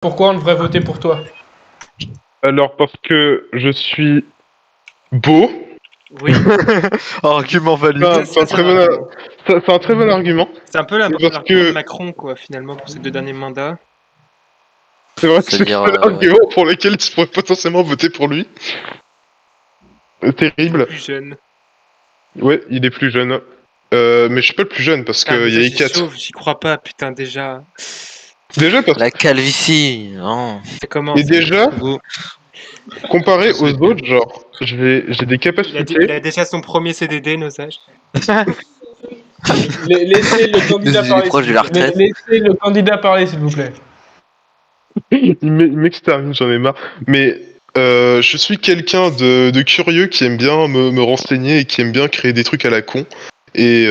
Pourquoi on devrait voter pour toi? Alors, parce que je suis beau. Oui. Argument valide. C'est un très bon argument. C'est un peu Parce l'argument que- de Macron, quoi, finalement, pour ses 2 derniers mandats. C'est vrai que c'est C'est-à-dire, un argument pour lequel tu pourrais potentiellement voter pour lui. Terrible. Plus jeune. Ouais, il est plus jeune. Mais je suis pas le plus jeune parce Ah, mais qu'il y ça, a j'y Icat. sauve, j'y crois pas, putain, déjà. Déjà, parce La calvitie, non. C'est comment Et ça déjà, Vous- comparé aux autres, genre, j'ai des il a, capacités. déjà son premier CDD, nos âges. Laissez le candidat Il est parler. proche de la retraite. Laissez le candidat parler, s'il vous plaît. Il m'extermine, j'en ai marre. Mais je suis quelqu'un de curieux qui aime bien me renseigner et qui aime bien créer des trucs à la con. Et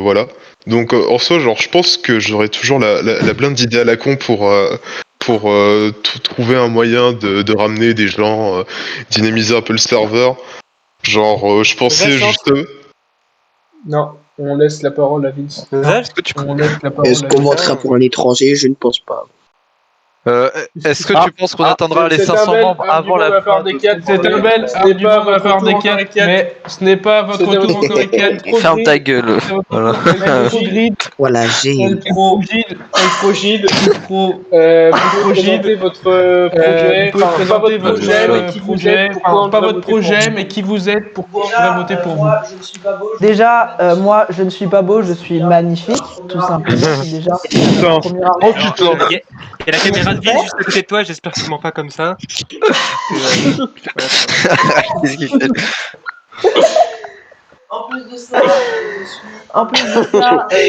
voilà. Donc en soi, genre, je pense que j'aurai toujours la blinde d'idées à la con pour trouver un moyen de ramener des gens, dynamiser un peu le serveur. Genre, je pensais chance. juste... Non, on laisse la parole à Vince. Nos âges On laisse la parole Est-ce à qu'on Vince. votera pour un étranger? Je ne pense pas. Est-ce que tu penses qu'on atteindra les C'est un 500 bel membres avant argument de la part fin des de- quatre. C'est un bel argument de la part des quatre, mais ce n'est pas votre C'était tour encore, les quatre. Ferme ta gueule. Voilà. Voilà, j'ai. Progide, vous présentez votre projet, vous pouvez pas votre votre projet, projet, mais qui vous êtes, enfin, pas votre projet, mais qui vous êtes, pourquoi on devrait voter pour vous. Moi, je ne suis pas beau. Déjà, moi, je ne suis pas beau, je suis magnifique, tout simplement. C'est déjà Putain. le premier argument. Oh putain. Il y a la caméra de vie juste à côté de toi, j'espère que tu mens pas comme ça. Qu'est-ce qu'il fait En plus de ça,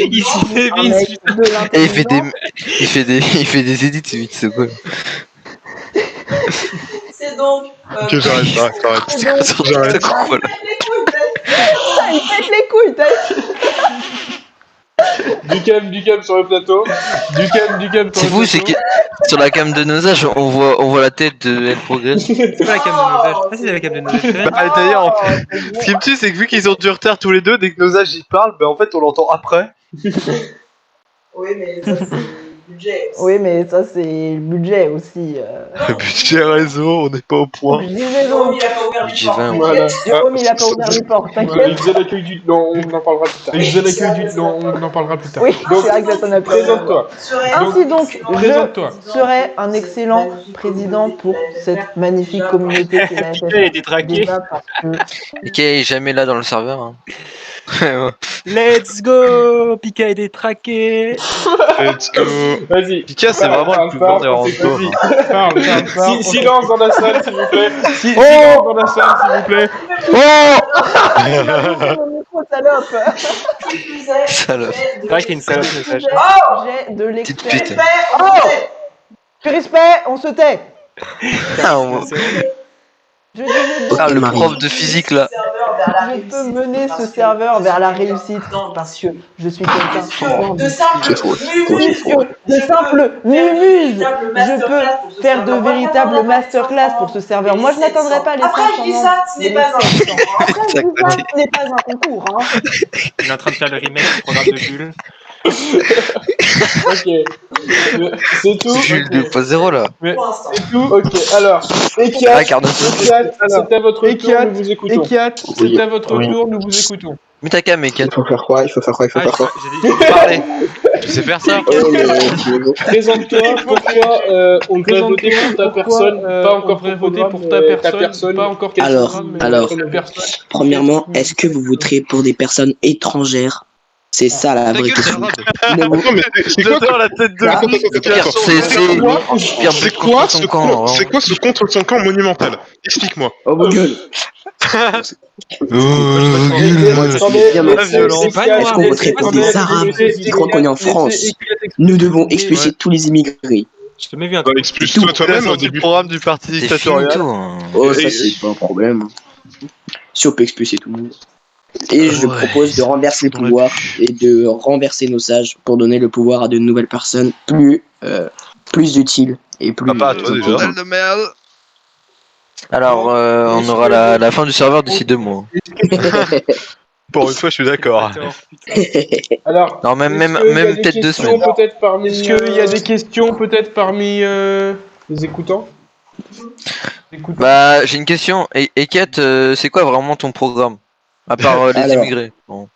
Il s'y fait un vite, mec de Et l'intelligence. il fait des edits vite, c'est quoi C'est donc. Ok, j'arrête. C'est quoi là Il pète les couilles, t'as Du calme sur le plateau. Du calme C'est fou, c'est que sur la cam de nos âges, on voit la tête de Elle Progress. C'est pas la cam de nos âges. Ah, c'est la cam de nos âges. Bah, d'ailleurs, en fait, ce qui me tue, c'est que vu qu'ils ont du retard tous les deux, dès que nos âges y parlent, bah en fait on l'entend après. Oui, mais ça, c'est le budget. Oui, mais ça, c'est le budget aussi. Le budget réseau, on n'est pas au point. Je disais donc. Budget 20. Voilà. Jérôme, il a pas ouvert les portes, Il t'inquiète. faisait l'accueil du... Non, on en parlera plus tard. Il faisait l'accueil du... Non, on en parlera plus tard. Oui, Donc, c'est vrai que ça sonne un peu. présente-toi. Ainsi donc, Présente-toi. je serai un excellent président pour cette magnifique communauté qui va Putain, il est détraqué. déjà parce que Et qui est jamais là dans le serveur. Hein. Let's go Pika est détraqué. Let's go. Vas-y. Pika, c'est vraiment le plus grand des rangs. Parle. Silence dans la salle, s'il vous plaît. Oh Silence dans la salle, s'il vous plaît. mon micro, salope. Salope. C'est vrai qu'il y a une salope message. J'ai de Petite l'expérience. pute. Du respect, on se tait. Ah, Je disais donc, le prof de physique là. je peux mener ce serveur vers la réussite parce que je suis quelqu'un C'est faux. de simple mumuse. Je peux faire de véritables masterclass pour ce serveur. Moi, je n'atteindrai pas les 500 membres. ce n'est pas un concours. Après, je dis pas que ce n'est pas un concours. Hein. Il est en train de faire le remake du programme de Bulle. Ok. C'est tout. Jules Ok. 2.0 là. Mais Pour l'instant. c'est tout. Ok. Alors, Ah, Ekiat, Carnot. c'est à votre tour, Ekiat, nous vous écoutons. Ekiat, Oui. C'est à votre Oui. tour, nous vous écoutons. Mets ta cam, mec. Il faut faire quoi? Ah, j'ai dit Parler. Tu sais faire ça Présente-toi, pourquoi on devrait voter pour ta personne, pas encore voter pour ta personne, pas encore quel Alors, programme, mais alors. quelle personne. Premièrement, est-ce que vous voterez pour des personnes étrangères? C'est ça la vraie question. Ne vous- Non, mais c'est quoi la tête de Attends, C'est quoi son camp. C'est quoi ce contre son camp monumental? Explique-moi. Oh vos gueules! Moi, je Attendez, suis bien laissez- marqué. violent. laissez- Est-ce qu'on voterait pour des Arabes qui croient qu'on est en France? Nous devons expulser tous les immigrés. Je te mets vu un Bah, truc. expulse-toi toi-même au début. programme du parti dictatorial. Oh, ça c'est pas un problème. Si on peut expulser tout le monde. Et je Ouais. propose de renverser le Dans la pouvoir et de renverser nos sages pour donner le pouvoir à de nouvelles personnes plus utiles et plus. Ah, pas à toi déjà. Alors, on aura la fin du serveur d'ici 2 mois. Pour une fois, je suis d'accord. Alors, Non, même peut-être 2 semaines. Est-ce qu'il y a des questions peut-être parmi les écoutants? Bah, j'ai une question. Et Kat, c'est quoi vraiment ton programme? À part les Alors. immigrés. Bon.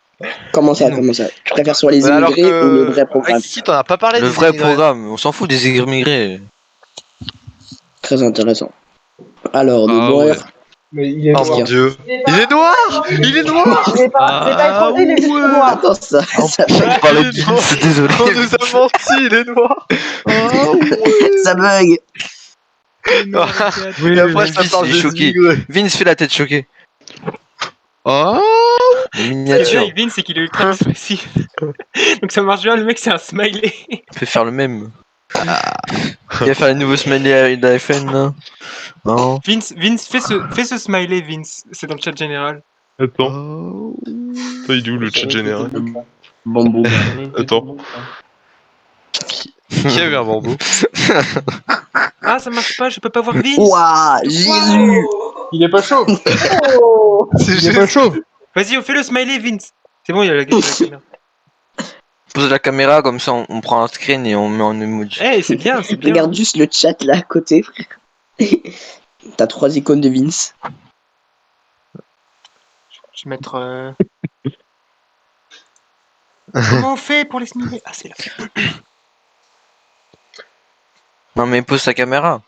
Comment ça? Tu préfères sur les Alors immigrés ou le vrai que... programme? Si, t'en as pas parlé Le des vrai immigrés. programme, on s'en fout des immigrés. Très intéressant. Alors, de Ah noir. ouais. Mais il est Oh noir. mon dieu. Il est noir. Il est noir. J'ai pas étranger, il est juste noir. Attends, ça. On parlait de Vince, désolé. On nous a menti, il est noir. Ça bug. Et après, ça Vince, parle il est des choqué. immigrés. Vince fait la tête choquée. Oh. Les Ce qui est bien miniatures. avec Vince, c'est qu'il est ultra expressif. Donc ça marche bien, le mec c'est un smiley. Il peut faire le même. Il va faire les nouveaux smileys d'iPhone là. Non. Vince, fais ce smiley, Vince. C'est dans le chat général. Attends. Attends, il est où le chat général? Bambou. Attends. Qui a eu un bambou? Ah, ça marche pas, je peux pas voir Vince. Ouah, Jésus. Il est pas chaud. Il est pas chaud. Vas-y, on fait le smiley, Vince. C'est bon, il y a la caméra. Pose la caméra comme ça, on prend un screen et on met en emoji. Eh, c'est bien, c'est bien. Regarde juste le chat là à côté, frère. T'as 3 icônes de Vince. Je vais mettre. Comment on fait pour les smileys? Ah, c'est là. Non mais pose ta caméra.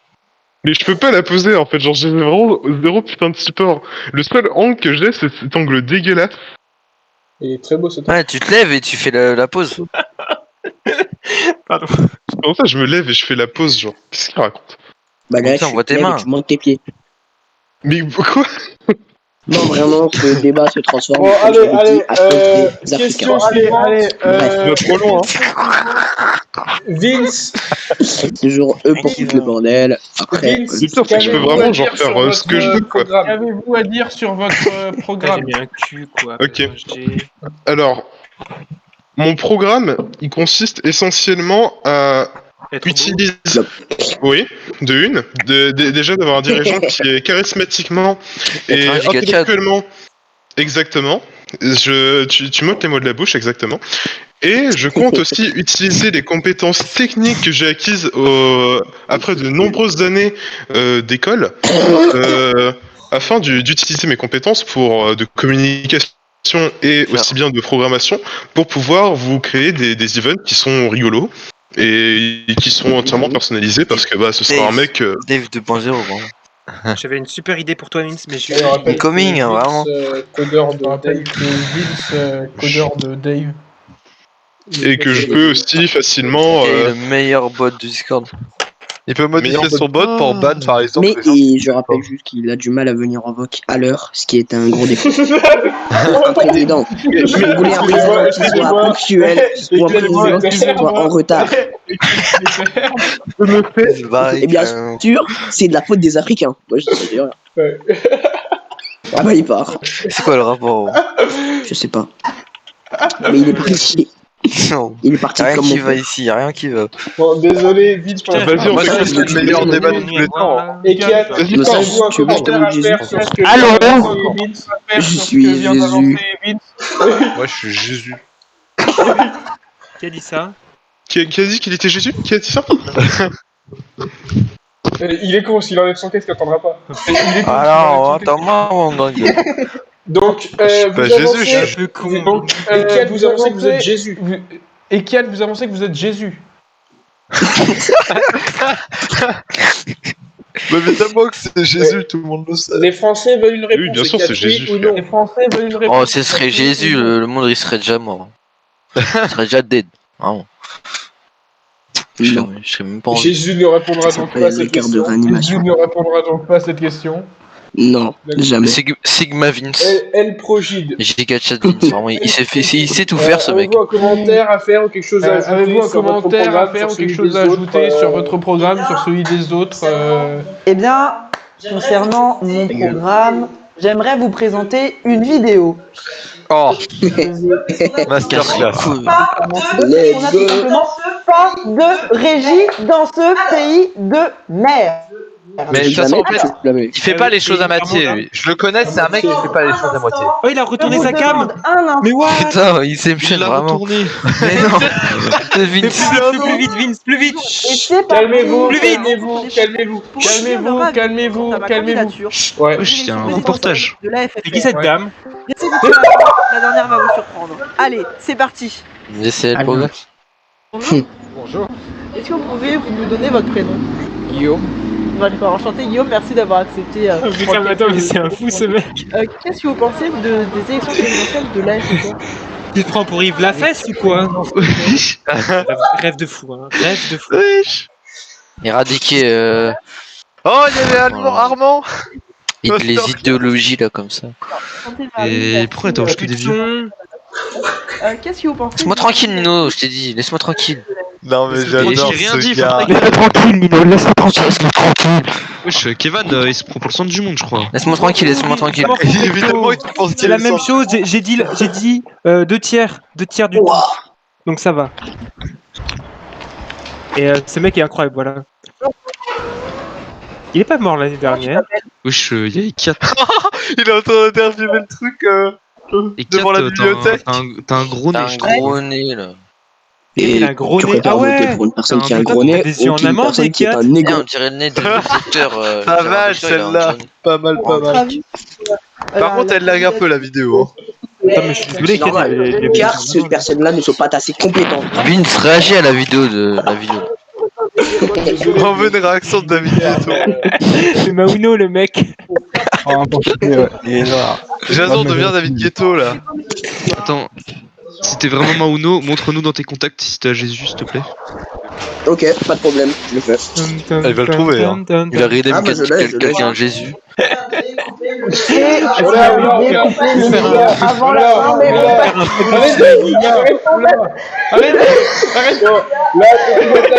Mais je peux pas la poser en fait, genre j'ai vraiment zéro putain de support. Le seul angle que j'ai c'est cet angle dégueulasse. Il est très beau ce truc. Ouais, tu te lèves et tu fais la pause. Pardon. Comment ça je me lève et je fais la pause genre? Qu'est-ce qu'il raconte? Bah là, Putain, on tu voit tes te lèves et mains. tu montes tes pieds. Mais quoi? Non, vraiment, ce débat se transforme. Bon, comme je allez, l'ai allez, dit, à cause des question Africains. suivante. On va trop loin Vince, C'est toujours eux pour foutre le bordel. Après, Vince, C'est pire, c'est que je peux qu'avez-vous vraiment à genre dire faire sur ce que je votre veux quoi. programme Qu'avez-vous à dire sur votre Ah, j'ai programme? mis un cul, quoi. Ok. J'ai- Alors, mon programme, il consiste essentiellement à Être beau. utiliser, oui, déjà d'avoir un dirigeant qui est charismatiquement et Être un giga chat. intellectuellement, exactement. Tu m'ôtes les mots de la bouche, exactement. Et je compte aussi utiliser les compétences techniques que j'ai acquises après de nombreuses années d'école, afin d'utiliser mes compétences pour de communication et aussi bien de programmation pour pouvoir vous créer des events qui sont rigolos et qui sont entièrement personnalisés parce que bah ce sera un mec Dave 2.0 vraiment. J'avais une super idée pour toi, Vince, mais je Et on rappelle Incoming, que Vince, vraiment. Codeur de Dave. Vince, codeur de Dave. et que je peux aussi facilement Et le meilleur bot du Discord. Il peut modifier Meilleur son bot pour ban par exemple. mais et je rappelle juste qu'il a du mal à venir en voc à l'heure, ce qui est un gros défaut. Un président. Si vous voulez un président qui soit ponctuel, ou un président qui soit en retard, je me fais et bien sûr, c'est de la faute des Africains. Moi, je dis rien. Ouais. Ah bah il part. C'est quoi le rapport? Je sais pas. Mais il est parti. Non. Il est parti Rien comme qui mon va frère. ici, y'a rien qui va. Bon, désolé, vite. Putain, vas-y, on Moi, je fait trouve que c'est le meilleur débat de tous les temps. Et Kiat, Vas-y, Nous parle. avez-vous un tu veux commentaire à Jésus faire sur ce que Allô vient d'avancer Vince Je sur ce suis que vient Jésus. d'avancer Vince Moi, je suis Jésus. Qui a dit ça? Qui a dit qu'il était Jésus? Qui a dit ça? Il est con, s'il enlève son casque, il entendra pas. Il est con, Alors, s'il enlève son attends-moi, mon dingue. casque. Donc, Je suis vous pas Jésus, avancez- Je suis un peu con. Donc, Kiat, vous avancez que vous êtes Jésus. Et Kiat, vous avancez que vous êtes Jésus. Mais évidemment que c'est Jésus, tout le monde le sait. Les Français veulent une réponse. Oui, bien sûr, Kiat, c'est Jésus, oui ou non Les Français veulent une réponse. Oh, ce serait Jésus, le monde il serait déjà mort. Il serait déjà dead. Vraiment. Je Non. serais même pas en vie. Jésus ne répondra Ça donc s'appelle pas à cette le quart de question. réanimation. Jésus ne répondra donc pas à cette question. Non, jamais. Sigma Vince. Elle progide. Giga Chat Vince, vraiment, il sait tout faire ce mec. Avez-vous un commentaire à faire ou quelque chose à ajouter Avez-vous un sur votre commentaire à programme, faire sur ou quelque celui chose à des ajouter autres, sur votre programme, sur celui des autres Eh bien, concernant mon programme, j'aimerais vous présenter une vidéo. Oh, Casse masterclass. les couilles. On Let's n'a go. tout simplement pas de régie dans ce pays de merde. Mais de toute façon, en fait, Jamais. il fait pas les choses à moitié, lui. Je le connais, c'est un mec qui fait pas les choses à moitié. Oh, il a retourné Je sa vous cam. demande un instant. Mais what? Putain, il s'enchaîne vraiment. Mais non. Devine. Plus vite, Vince, plus vite. Et c'est parti. Calmez-vous, Plus vite. calmez-vous, calmez-vous, Pour soutenir calmez-vous, leur avis calmez-vous, sur ma calmez-vous. candidature Ouais. aux Wesh, il y a un élections reportage. présidentielles de la FFR. C'est qui cette dame? Laissez-vous faire, la dernière va vous surprendre. Allez, c'est parti. Laissez le progrès. Bonjour. Est-ce que vous pouvez nous donner votre prénom? Guillaume. D'accord, enchanté Guillaume, merci d'avoir accepté. Putain, mais attends, mais c'est un fou ce mec. Qu'est-ce que vous pensez des élections présidentielles de la FFR? Tu te prends pour Yves Lafesse ou quoi? Rêve de fou, hein. Rêve de fou. Éradiquer Oh, il y avait Armand. les idéologies là comme ça. Et pourquoi t'as rejeté des vieux? Qu'est-ce que vous pensez? Laisse-moi tranquille, Nino, je t'ai dit, laisse-moi tranquille. Non, mais Et j'adore j'ai rien ce dit, gars. Laisse-moi tranquille, Nino, laisse-moi tranquille. Wesh, Kevin, il se prend pour le centre du monde, je crois. Laisse-moi tranquille, laisse-moi tranquille. Évidemment, il pense C'est la même chose, j'ai dit 2 tiers du temps. Donc ça va. Et ce mec est incroyable, voilà. Il est pas mort l'année dernière. Wesh, il y a 4. Il est en train d'interviewer le truc Et devant la 4, bibliothèque. t'as un gros nez, T'as un je trouve. gros nez là. Et Il a un gros tu nez. préfères Ah voter ouais. pour une personne T'as qui a un un peu gros nez des yeux ou en une amande, personne des qui est un quatre. Eh, négro? on dirait le nez du docteur. Pas mal celle-là. Pas mal, pas mal. Par contre, elle lag un peu la vidéo. Attends, mais je suis désolé, C'est normal, les- car ces personnes-là ne sont pas assez compétentes. Vince réagit à la vidéo de la vidéo. On veut une réaction de David Guetto. C'est Mauno le mec. Jason devient David Guetto là. Attends, si t'es vraiment Mauno, montre-nous dans tes contacts si t'as Jésus, s'il te plaît. Ok, pas de problème, je le fais. Elle va le trouver, hein. Il a ridé Ah, bah, je l'ai, je l'ai. quelqu'un Jésus. Avant la fin, mais Arrête. Là, Là,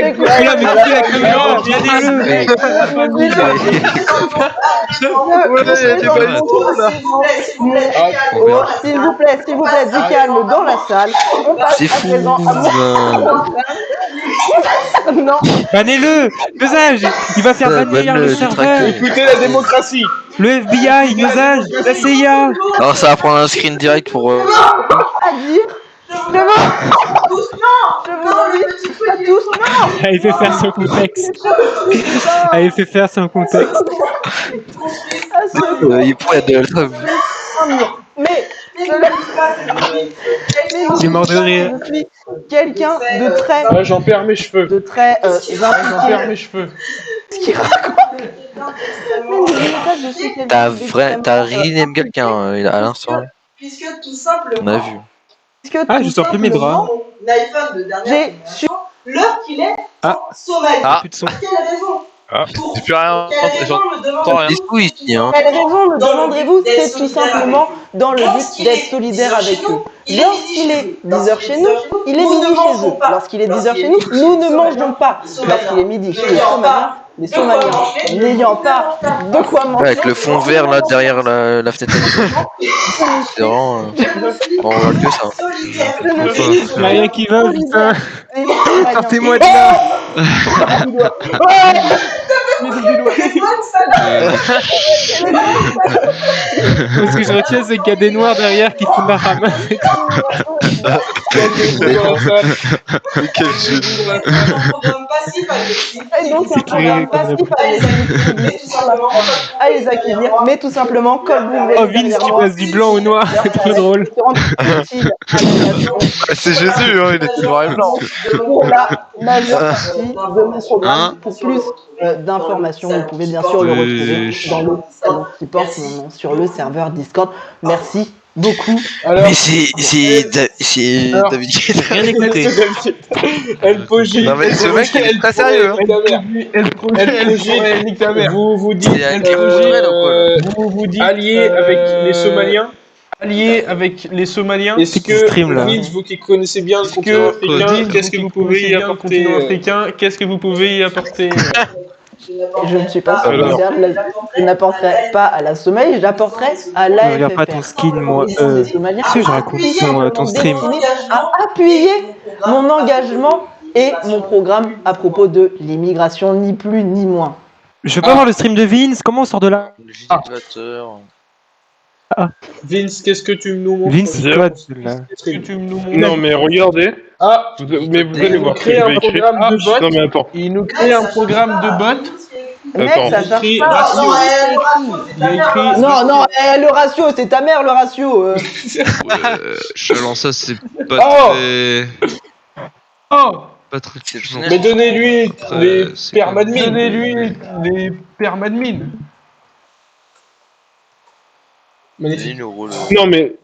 mais qui la caméra? Voilà, il y a des balisons là. S'il vous plaît, du calme dans la salle. On passe C'est à fou. présent à Non, Bannez-le! Dosage! Il va faire bannir le serveur! écoutez la démocratie. Le FBI, Dosage! La CIA! Alors ça va prendre un screen direct pour. à dire. Je vous invite à tous. Ah, il fait faire son contexte! Ah, il fait faire son contexte! À ce Il pourrait de Mais Il est mort de rire. je suis quelqu'un de très, Ah, j'en perds mes cheveux. impliqué. J'en perds mes cheveux. Ce qu'il raconte. Mais n'oubliez pas, je suis quelqu'un d'extrêmement- T'as ridé quelqu'un à l'instant. Puisque tout simplement, On a vu. Puisque Ah, tout je sens plus mes bras. l'iPhone de dernière J'ai génération, l'heure qu'il est Ah. en Somalie. Ah. Plus de son. Quelle raison Ah, Pour j'ai plus rien. quelle raison me J'entends rien. Des sous ici, hein. Quelle raison me Dans le demanderez-vous? but d'être C'est tout solidaire simplement dans le but Lorsqu'il d'être est solidaire 10 heures avec chez eux. nous, il est Lorsqu'il midi est chez nous. 10h chez nous, il est Nous midi ne chez mangeons eux. pas. Lorsqu'il est 10h Lorsqu'il chez est nous, midi nous chez ne les mangeons pas. Somaliens. Lorsqu'il est midi chez les N'ayant Somaliens, pas les de quoi Somaliens manger, n'ayant pas de quoi manger. Avec le fond vert là derrière la fenêtre. C'est vraiment. On regarde que ça. Y'a rien qui va, putain! Les Somaliens. Sortez-moi de là! Ce que je retiens, c'est qu'il y a des noirs derrière qui font de la ramasse. Mais quel génie. Et donc, un programme passif à les accueillir, mais tout simplement, comme vous l'avez Oh, Vince, tu passes du blanc au noir, c'est trop drôle. C'est Jésus, hein, il est noir et blanc. Pour la majeure partie de mon programme. Pour plus d'informations, vous pouvez bien sûr le retrouver dans le salon qui porte mon nom sur le serveur Discord. Merci beaucoup. Alors, Mais c'est David Guetta. Rien écouté. El Pogi. Non, mais ce mec, il est très sérieux, hein. El Pogi, vous dites, C'est un culturel ou quoi, vous dites allié avec les Somaliens. Allié avec les Somaliens. Est-ce qui stream, là. que Vince, vous qui connaissez bien le continent africain, qu'est-ce que vous pouvez y apporter Qu'est-ce que vous pouvez y apporter Je ne suis pas solidaire, je n'apporterai pas à la Somalie, j'apporterai à la Je regarde pas ton skin, moi. Qu'est-ce que je raconte ton stream? À appuyer mon engagement et mon programme à propos de l'immigration, ni plus ni moins. Je veux pas voir le stream de Vince, comment on sort de là? Législateur. Vince, qu'est-ce que tu nous montres? Vince, c'est quoi là? Qu'est-ce que tu nous montres? Non, mais regardez. Ah, Mais vous allez voir. crée je un vais écrire- programme de bot. Non, mais attends. Il nous crée un programme de bot. Mec, Attends. ça charge Écrit pas. ratio. Non, c'est écrit. Il a écrit. Non, non, le ratio, c'est ta mère le ratio. Alors ça, c'est pas Oh très... Oh, Pas très... mais donnez-lui les c'est permadmin. Donnez-lui les permadmin. Magnifique. Non, mais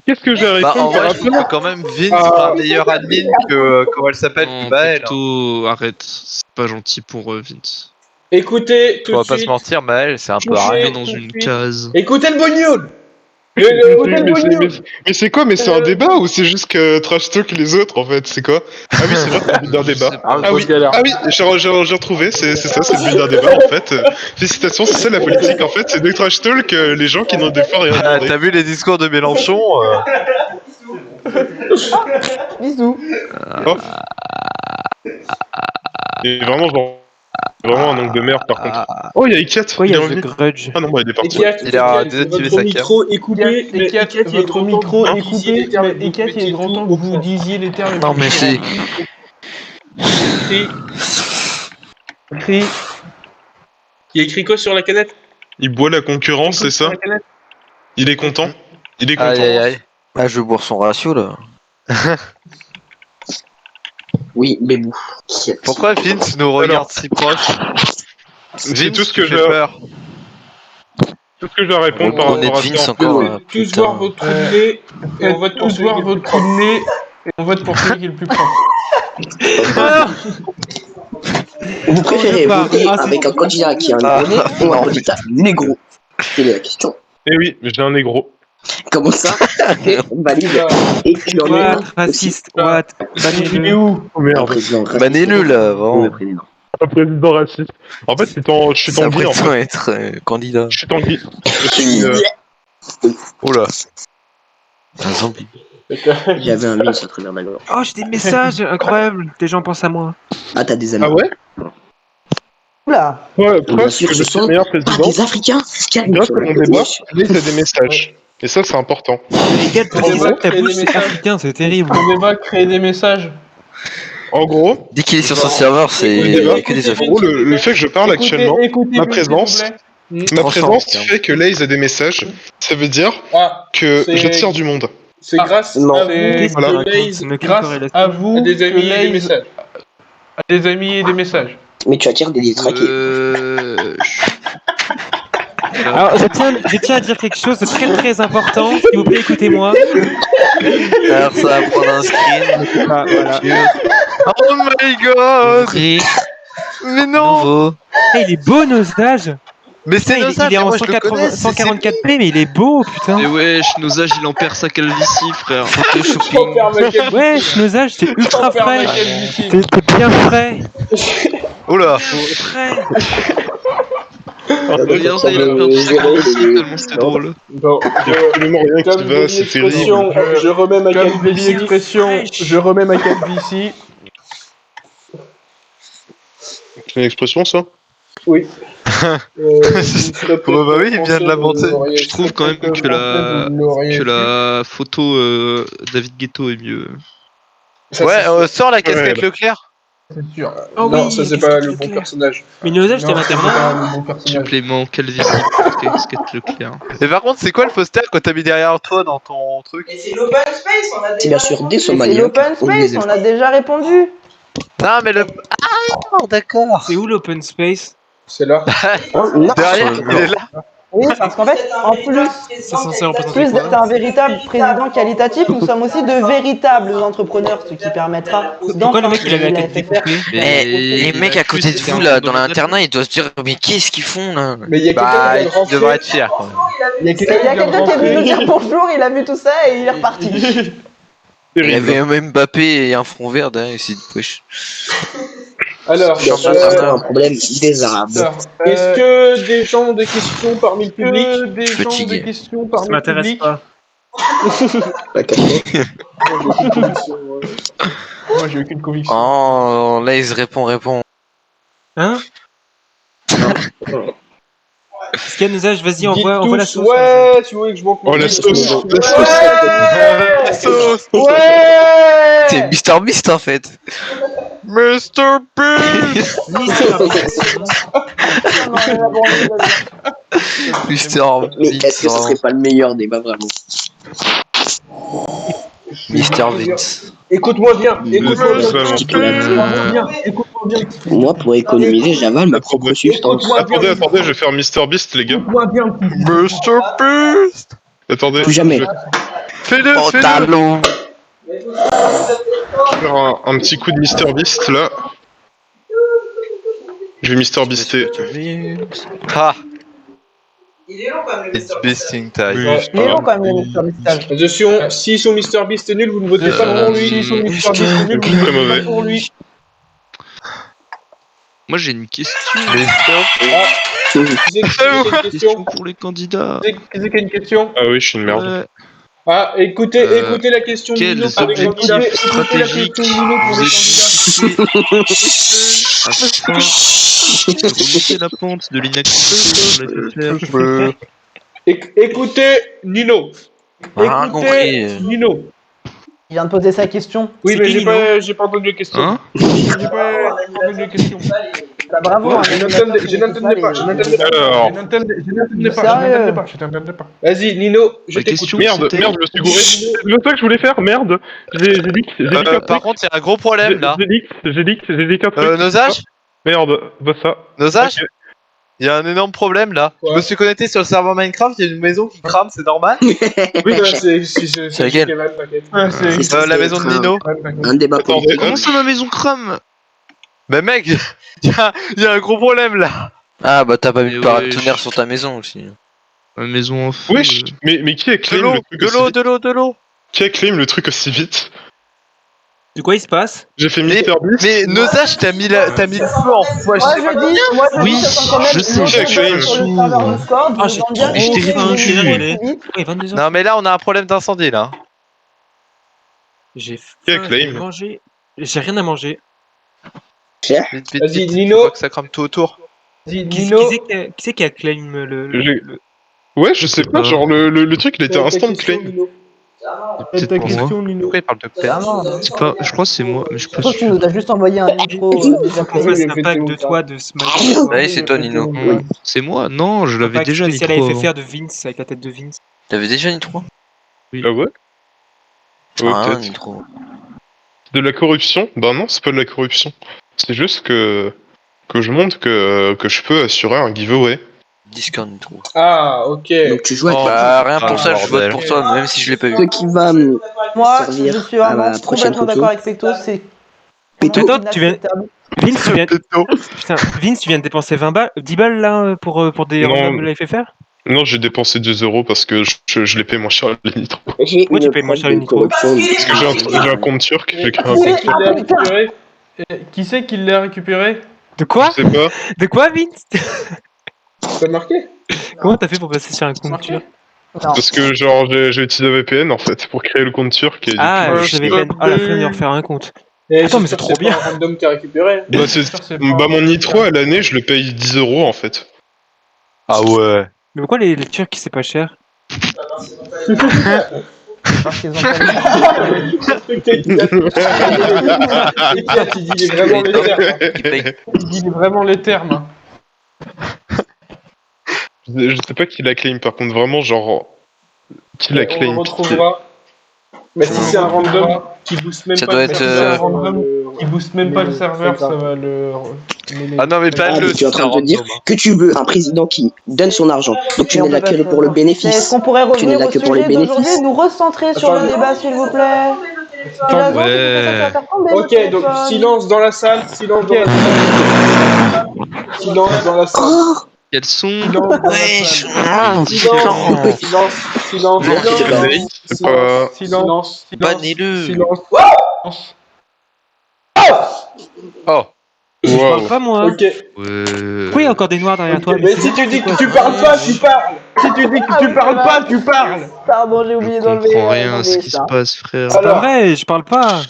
qu'est-ce que j'ai à Bah, en répondre par vrai, je trouve rapport que quand même Vince est un meilleur admin que comment elle s'appelle Non, Maël. plutôt... Arrête, c'est pas gentil pour Vince. Écoutez, tout On va de pas se suite. mentir, Maël, c'est un peu Touchez. arrêt. Dans tout de une suite. case. Écoutez le bognoul. Mais Écoutez le bognoul. c'est quoi? Mais c'est un débat ou c'est juste que trash talk les autres en fait? C'est quoi? Ah oui, c'est vrai, c'est le but d'un débat. Ah oui, j'ai retrouvé, c'est ça, c'est le but d'un débat en fait. Félicitations, c'est ça la politique en fait, c'est de trash talk les gens qui n'ont des fois rien Ah, demandé. t'as vu les discours de Mélenchon Bisous. Et vraiment, vraiment un angle de merde par contre. Oh, il y a Ikat, Pourquoi il y il est a revenu. The Grudge? Ah non, bah il est parti. Il a désactivé votre sa cam. micro est coupé. Mais Ikat, Ikat, votre micro est coupé, mais mais Ikat, il est grand temps que vous disiez les termes. Non, mais c'est. Écrit. Il y a écrit quoi sur la canette? Il boit la concurrence, c'est ça? Il est content? Il est content. Aïe aïe aïe. Ah, je veux boire son ratio là. Oui, Bébou. Pourquoi Vince nous regarde si proche? C'est tout ce que tu fais j'ai peur. tout ce que je dois répondre par On est rapport à de Vince ça. encore. Tous putain. voir votre trou de nez. Et on vote tous voir votre trou de nez. Et on vote pour celui qui est le plus proche. Vous préférez pas. voter Ah, c'est avec un candidat qui a un gros nez ou un candidat négro? Quelle est la question? Eh oui, mais j'ai un négro. Comment ça? On valide. Et tu en es What? un aussi. Raciste? What? Il est où? Oh Un merde, président raciste. Bah, nul là, Oui, vraiment. le président. un président raciste. En fait, je suis Ça Tanguy en prétend fait. être candidat. Je suis Tanguy. Oula. Un zombie. J'avais un Vince à travers ma gorge. Oh, j'ai des messages incroyables. Des gens pensent à moi. Ah, t'as des amis. Ah ouais? Oula. Ouais, Bien presque, sûr, je ce suis le sont meilleur pas président. des Africains. Calme, Grâce sur à la mon tête. débat, il y a des messages. Et ça, c'est important. Les gars, pour On dire va que ta créer bouche des c'est messages. africain, c'est terrible. On débat, créer des messages. En gros, Dès qu'il est sur son serveur, c'est le il débat, y a que des en affaires. gros, le fait que je parle actuellement, Écoutez, ma présence, ma Transforme, présence tiens. fait que Lays a des messages. Ça veut dire Ah, que C'est- je tire du monde. c'est grâce non. à vous Qu'est-ce Voilà. qu'il que raconte? Lays, C'est une grâce corrélation. à vous, À des amis et des Lays- messages. À des amis et des messages. Mais tu attires des détraqués. Alors, je tiens à dire quelque chose de très très important. S'il vous plaît, écoutez-moi. Alors ça va prendre un screen. Ah, voilà. Oh my god. Ouvrir. Mais non. Nouveau. Eh, il est beau, Nosage. Mais c'est Il Nosage, est en moi je le connais. 144p, mais il est beau, putain. Et wesh, Nosage il en perd sa calvitie, frère. Ouais, Nosage, c'est ultra frais. T'es bien frais. Oula. Frais. Regardez, il a perdu sa calvitie tellement c'était drôle. Bon, Il y a absolument rien qui comme va, c'est terrible. l'expression, je remets ma Comme calvitie. l'expression, Je remets ma calvitie. C'est une expression, ça? Oui. Bah oui, il vient de l'inventer. Je trouve quand même que la photo David Guetto est mieux. Ouais, sors la casquette Ouais. Leclerc. C'est sûr. Oh Non, oui, ça c'est qu'est-ce pas que le tu bon éclaires. personnage. Mais Nosage, t'es Non, ça, c'est maternel. pas le bon personnage. Supplément calvitie, casquette Leclerc. Et par contre, c'est quoi le poster que t'as mis derrière toi dans ton truc? Et c'est l'open space, on a C'est bien sûr des C'est Somaliens. l'open space, on a déjà répondu. Non, mais le. Ah, d'accord. C'est où l'open space? C'est là. Derrière, il est là. Oui, parce qu'en fait, en plus, C'est censé représenter plus quoi? d'être un véritable président qualitatif, nous sommes aussi de véritables entrepreneurs, ce qui permettra Pourquoi le mec il avait la tête découpée? Mais Et les mecs à côté de vous là, dans l'internat, ils doivent se dire mais qu'est-ce qu'ils font là? Mais il y a quelqu'un Bah, qui vient de il devrait rentrer. être fier. Quoi. Il y a Il y a quelqu'un qui est venu nous dire rentrer. bonjour, il a vu tout ça et il est reparti. Il y Terrible. avait un Mbappé et un front vert derrière, il s'est dit wesh. Alors, Bien sûr, c'est un problème des Arabes. est-ce que des gens ont des questions parmi le public? Je suis fatigué. Ça m'intéresse pas. Pas caché. Moi j'ai aucune conviction. Oh là il se répond. Hein? Est-ce qu'il y a nos âges? Vas-y, envoie la sauce. Ouais, tu veux que je monte mon Oh, la fils. sauce. La sauce. Ouais. C'est Mr Beast en fait. Mr. Beast. Mr Mais est-ce que ce serait pas le meilleur débat vraiment? Mister Vince. Écoute-moi bien, écoute-moi bien. Écoute-moi bien. Moi, pour économiser, j'avale ma propre substance. Attendez, je vais faire Mr Beast, les gars. Mr. Beast. Attendez. Plus jamais. Je vais Fais-le. Pantalon. faire un petit coup de Mr Beast, là. Je vais Mr Beaster. Ah. Il est long quand même, le It's beasting time. Il est long quand même, le Mr. Beast. Attention, si son Mr Beast est nul, vous ne votez pas pour lui. Si son Mr Beast est nul, vous ne votez pas pour lui. Moi j'ai une question. Qui c'est qui a une question Pour les candidats. Qui c'est qui a une question? Ah oui, je suis une merde. Ouais. Ah, écoutez la question de Quels Nino pour les objectifs candidats. stratégiques Écoutez la question de Nino pour vous les êtes candidats. afin de remonter la pente de l'inactivité sur les FFR? Écoutez Nino. Ah, compris. Écoutez Nino. Il vient de poser sa question. Oui, C'est mais qui, j'ai pas entendu la question. Hein? J'ai pas entendu la question. Bah, bravo. hein, Je n'entendais pas. Alors, Je t'entendais pas. Vas-y, Nino, je La t'écoute. question merde, c'était- je me suis gouré. C'est ça que je voulais faire, merde. J'ai dit Par contre, il y a un gros problème là. J'ai dit qu'un truc. Nos âges. Merde, bah ça. Nos âges. Il y a un énorme problème là. Quoi Je me suis connecté sur le serveur Minecraft, il y a une maison qui crame, c'est normal. Oui, c'est laquelle? Kevin, t'inquiète. La maison de Nino. Un débat Attendez, politique. Comment ça ma maison crame? Mais mec, il y a un gros problème là. Ah bah t'as pas mis de Ouais, paratonnerre sur ta maison aussi. Ma maison en feu. Wesh, mais qui a De claim l'eau, le truc aussi vite de l'eau. Qui a claim le truc aussi vite? De quoi il se passe? J'ai fait Mais- Mr Beast. Mais nos âges, t'as mis le feu en fou. Moi je dis, Oui, je sais, sur le serveur Discord, Ah, je j'ai vous demande bien trop de faim, monter je suis le désolé. plus vite. Ouais, 22h. Non mais là on a un problème d'incendie là. J'ai Quel faim, claim? j'ai mangé. J'ai rien à manger. Vite, vite, Vas-y, vite, Nino. faut pas que ça crame tout autour. Vas-y, Qui Nino. c'est qui a claim J'ai- Ouais, je sais pas, genre le truc il était instant claim. Peut-être pour moi. Nino. Pourquoi il parle de Clairement. C'est pas, je crois que c'est moi, mais je suis pas Toi, tu sûr. nous as juste envoyé un micro déjà Qu'on créé. fasse un pack de toi de ce match. Allez, c'est toi Nino. C'est moi? Non, je l'avais déjà dit spécial trop à avant. FFR de Vince avec la tête de Vince. T'avais déjà Nitro? Ah ouais? Ouais, Ah, peut-être. Nitro. De la corruption? Bah non, c'est pas de la corruption. C'est juste que je montre que je peux assurer un giveaway. Discord Nitro. Ah, ok. Donc tu joues avec Bah rien pour ça, je bordel. vote pour toi, même si je l'ai pas ce vu. qui va Moi, servir je suis à vraiment la prochaine complètement photo. d'accord avec Secto, c'est Péto. Attends, tu viens- inacceptable. Vince, tu viens de dépenser 20 balles, 10 balles là pour des Non. randoms de la FFR? Non, j'ai dépensé 2 euros parce que je l'ai payé moins cher les nitro. J'ai Pourquoi tu une payes moins preuve cher les de micros corruption. Parce que j'ai un compte turc, j'ai créé un Qui c'est compte qui turc. l'a récupéré? Qui c'est qui l'a récupéré? De quoi? Je sais pas. De quoi, Vince? T'as marqué? Comment t'as fait pour passer sur un compte turc? Non. Parce que genre j'ai utilisé un VPN en fait pour créer le compte turc et Ah, du coup, je savais pas. Ah, la flemme de refaire un compte. Attends, mais c'est trop bien. C'est pas un random qui a récupéré. bah, mon nitro à l'année je le paye 10 euros en fait. Ah ouais. Mais pourquoi les Turcs c'est pas cher? Parce qu'ils ont pas Il dit vraiment les termes. Qui paye? Il dit vraiment les termes. Je sais pas qui la claim par contre vraiment genre qui la On claim. le retrouvera. Mais si c'est un random qui booste même Ça pas doit le être, serveur, qui booste même pas le serveur, ça va le. Ah non mais pas Ah, le. mais tu es en train de te dire que tu veux un président qui donne son argent. Donc tu Mais on n'es là peut pas que faire pour le ça. Mais est-ce bénéfice. qu'on pourrait Tu n'es revenir là au que pour les sujet d'aujourd'hui, bénéfices. nous recentrer sur le débat, s'il vous plaît? Tu l'as vu, Ouais. ça va faire tomber le Ok, donc téléphone. silence dans la salle, silence dans la salle. Silence dans la salle. Oh, Quels sont? Silence dans la Wesh. salle. Silence, silence, C'est pas. silence, Bannez-le. silence. Oh. Je Wow. parle pas moi. Ok. Pourquoi il y a encore des noirs derrière toi? Mais si tu dis que tu parles pas, tu parles. Si tu dis que tu parles pas, tu parles. Pardon, j'ai oublié Je d'enlever. comprends rien à ce d'enlever qui se ça. passe, frère. C'est pas vrai, je parle pas.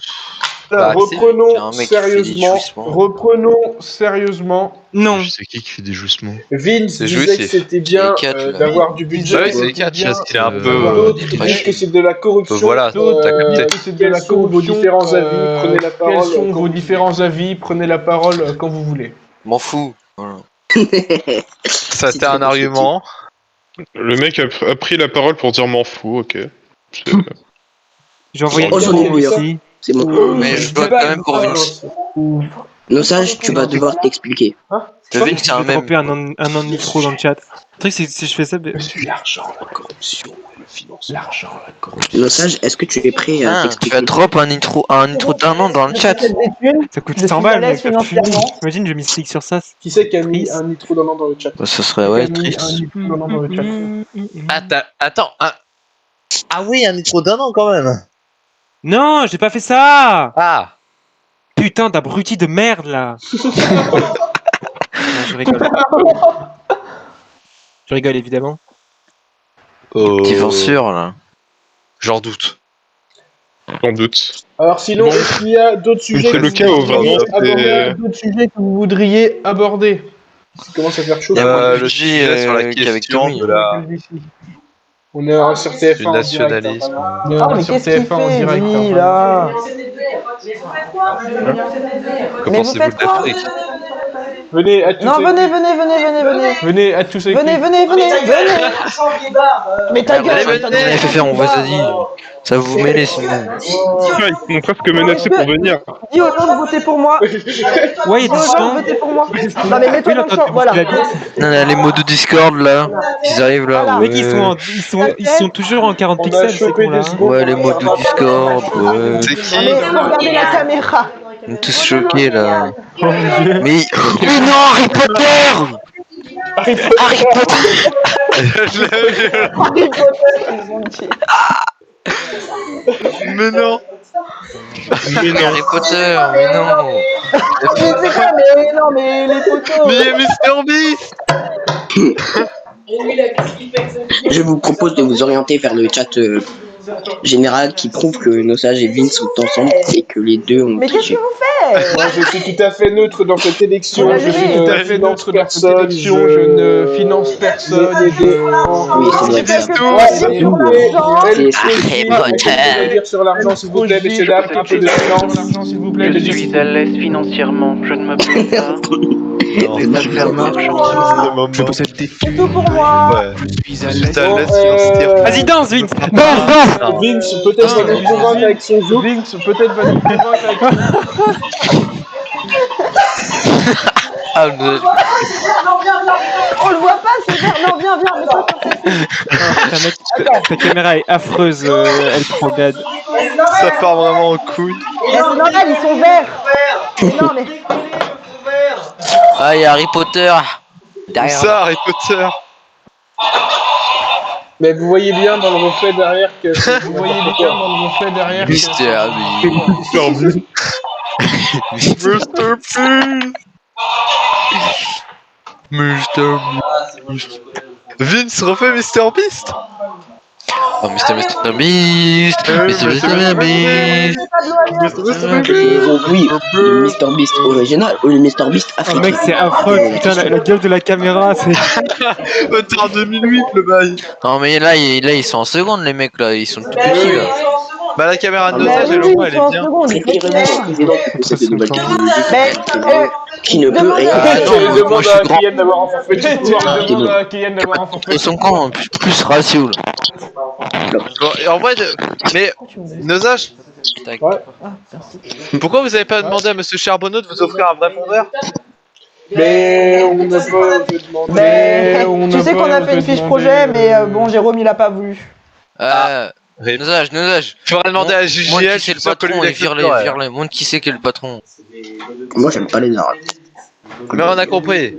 Reprenons un mec qui fait des sérieusement. jouissements. Reprenons sérieusement. Non. Je sais qui fait des joussements. Vince C'est disait que jouissif. c'était bien C'est les quatre, là. d'avoir du budget. Ouais, c'est les 4 parce qu'il est un peu. D'autres disent que c'est de la corruption. Voilà, t'as capté. C'est de la corruption. Vos différents avis, prenez la parole. Quels sont vos différents avis? Prenez la parole quand vous voulez. M'en fous. Voilà. Ça c'était un argument. Le mec a pris la parole pour dire m'en fous, ok. C'est- J'ai envoyé Oh, un j'en ai mot eu, ici. C'est bon. Mais je vote quand même pour Vince. Nosage, tu vas devoir t'expliquer. Vince, c'est un J'ai même. droppé un an de micro dans le chat. Le truc, c'est que si je fais ça. L'argent, la corruption, le finance. L'argent, la corruption. Nosage, est-ce que tu es prêt à Ah, tu t'expliquer? vas drop un intro d'un an dans le chat. Ça coûte Je 100 suis balles, à l'aise mec. financièrement. Imagine, je m'explique sur ça. Qui c'est qui a mis un nitro d'un an dans le chat? Bah, ça serait ouais, Qui a mis triste. un nitro d'un an dans le chat? Attends. Ah oui, un intro d'un an quand même. Non, j'ai pas fait ça. Ah. Putain d'abruti de merde là. Non, je rigole. Je rigole évidemment. Petit censure là. J'en doute. Sans doute. Alors sinon, Bon. est-ce qu'il y a d'autres sujets C'est le cas où vraiment c'est. d'autres sujets que vous voudriez aborder? Ça commence à faire chaud. Il y a moins de Le budget sujet sur la qu'avec question Tommy. de la... On est sur TF1 Du en nationalisme. direct, hein. Ah, mais qu'est-ce qu'il fait, lui, là? Que Mais vous pensez-vous faites de quoi? l'Afrique? Venez à tous. Non, venez. Venez à tous. Venez. Mais ta gueule, Allez, ta venez. gueule. On fait faire, on vous a dit. Ça va vous mêler sinon. Ils sont presque menacés pour venir. Dis aux gens de voter pour moi. Ouais, il y Dis a aux du gens de sang. voter pour moi. Non, mais mets-toi dans le champ, voilà. Non, là, les mots de Discord là, ils arrivent là. Voilà. Mec, ils sont toujours en 40 On a pixels, ces chopé cons là. des secondes. Ouais, les mots de Discord, ouais. C'est Non, qui? mais faut regarder la caméra. On est tous choqués là. Oh mon dieu. Mais non, Harry Potter. Harry Potter. Je l'ai vu. Harry Potter, ils ont dit. Mais non. Harry Potter, mais non. Mais c'est quoi, mais non, mais les photos. Mais il y a Mr Beast. Je vous propose de vous orienter vers le chat général qui prouve que Nosage et Vince sont ensemble et que les deux ont Mais qu'est-ce que triché. vous faites? Moi, je suis tout à fait neutre dans cette élection. Vous Je l'avez suis dit. tout à fait neutre dans cette élection. Je ne finance personne. Oui, ça doit être ça. C'est pour l'argent. Harry Potter. Dire sur l'argent, s'il vous plaît, messieurs, dames, un peu de silence. S'il vous plaît, Je suis à l'aise financièrement, je ne me plains pas. Je Faire marche, je possède des C'est tout pour moi. Ouais. je suis à Juste l'aise. à l'aise financièrement. Vas-y, danse, Vince. Non. Vince, peut-être va nous convaincre avec son jeu. Vince, peut-être va nous convaincre avec son jeu. Ah, le- On le voit pas, c'est vert. Non, viens, mets-toi sur cette. Ta caméra est affreuse, elle prend dead. Ça part vraiment en couille. Mais c'est normal, ils sont verts. Non, mais. Ah, il y a Harry Potter. Où Derrière. ça, Harry Potter? Mais vous voyez bien dans le reflet derrière que. Vous voyez bien dans le reflet derrière que. Mystère, Mr Beast. Vince refait Mr Beast. Oh, Mr. Beast. Mr. Beast. Oui, le Mr Beast original ou le Mr Beast Oh, africain. mec, c'est affreux. Putain, la gueule de la caméra, c'est. T'es en 2008 le bail. Non, mais là, ils sont en seconde, les mecs là. Ils sont tout petits là. Bah la caméra de Mais Nosage, elle oui, au moins, elle ils sont en est bien. seconde, c'est Préférez-vous clair. un président qui possède de nouvelles technologies Mais, qui ne peut rien Ah, faire. non, Tu moi, demandes je suis à grand. Kylian d'avoir un forfait de pouvoir. Tu demandes à Kylian d'avoir un forfait. Ils sont quand plus ratio là. Bon, et en vrai, mais Nosage, Tac. Ouais. pourquoi vous avez pas demandé à Monsieur Charbonneau de vous offrir un vrai fond vert? Mais on n'a pas demandé. Mais tu sais qu'on a fait une fiche projet, mais bon, Jérôme il a pas voulu. Nosage. Faudrait demander à Montre JGL qui c'est le patron et vire-les. Montre qui c'est qui est le patron. Moi, j'aime pas les arabes. Mais on a compris.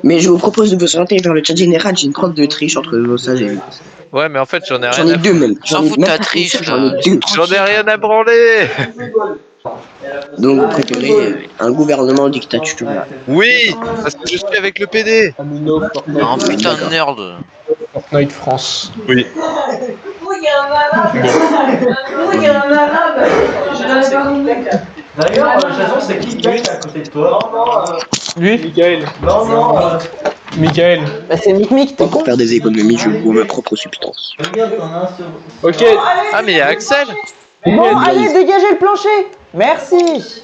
Mais je vous propose de vous orienter vers le chat général. J'ai une crotte de triche entre Nosage et Vince. Ouais, mais en fait, j'en ai J'en rien ai à deux même. J'en fous de ta triche, J'en ai là. deux. J'en ai rien à branler. Donc, vous préférez un gouvernement dictature. Oui, parce que je suis avec le PD. Amino, Oh putain de nerd. Fortnite France. Oui. il y a un arabe. Il y a un arabe. D'ailleurs, Jason, c'est qui gagne à côté de toi? Lui Michael. Non. Michael. Bah, c'est Mic, t'es con. Pour faire des économies, je bois ma propre substance. Regarde, t'en as un sur. Ok. Ah, mais il y a Axel. Bon, allez, dégagez le plancher. Merci.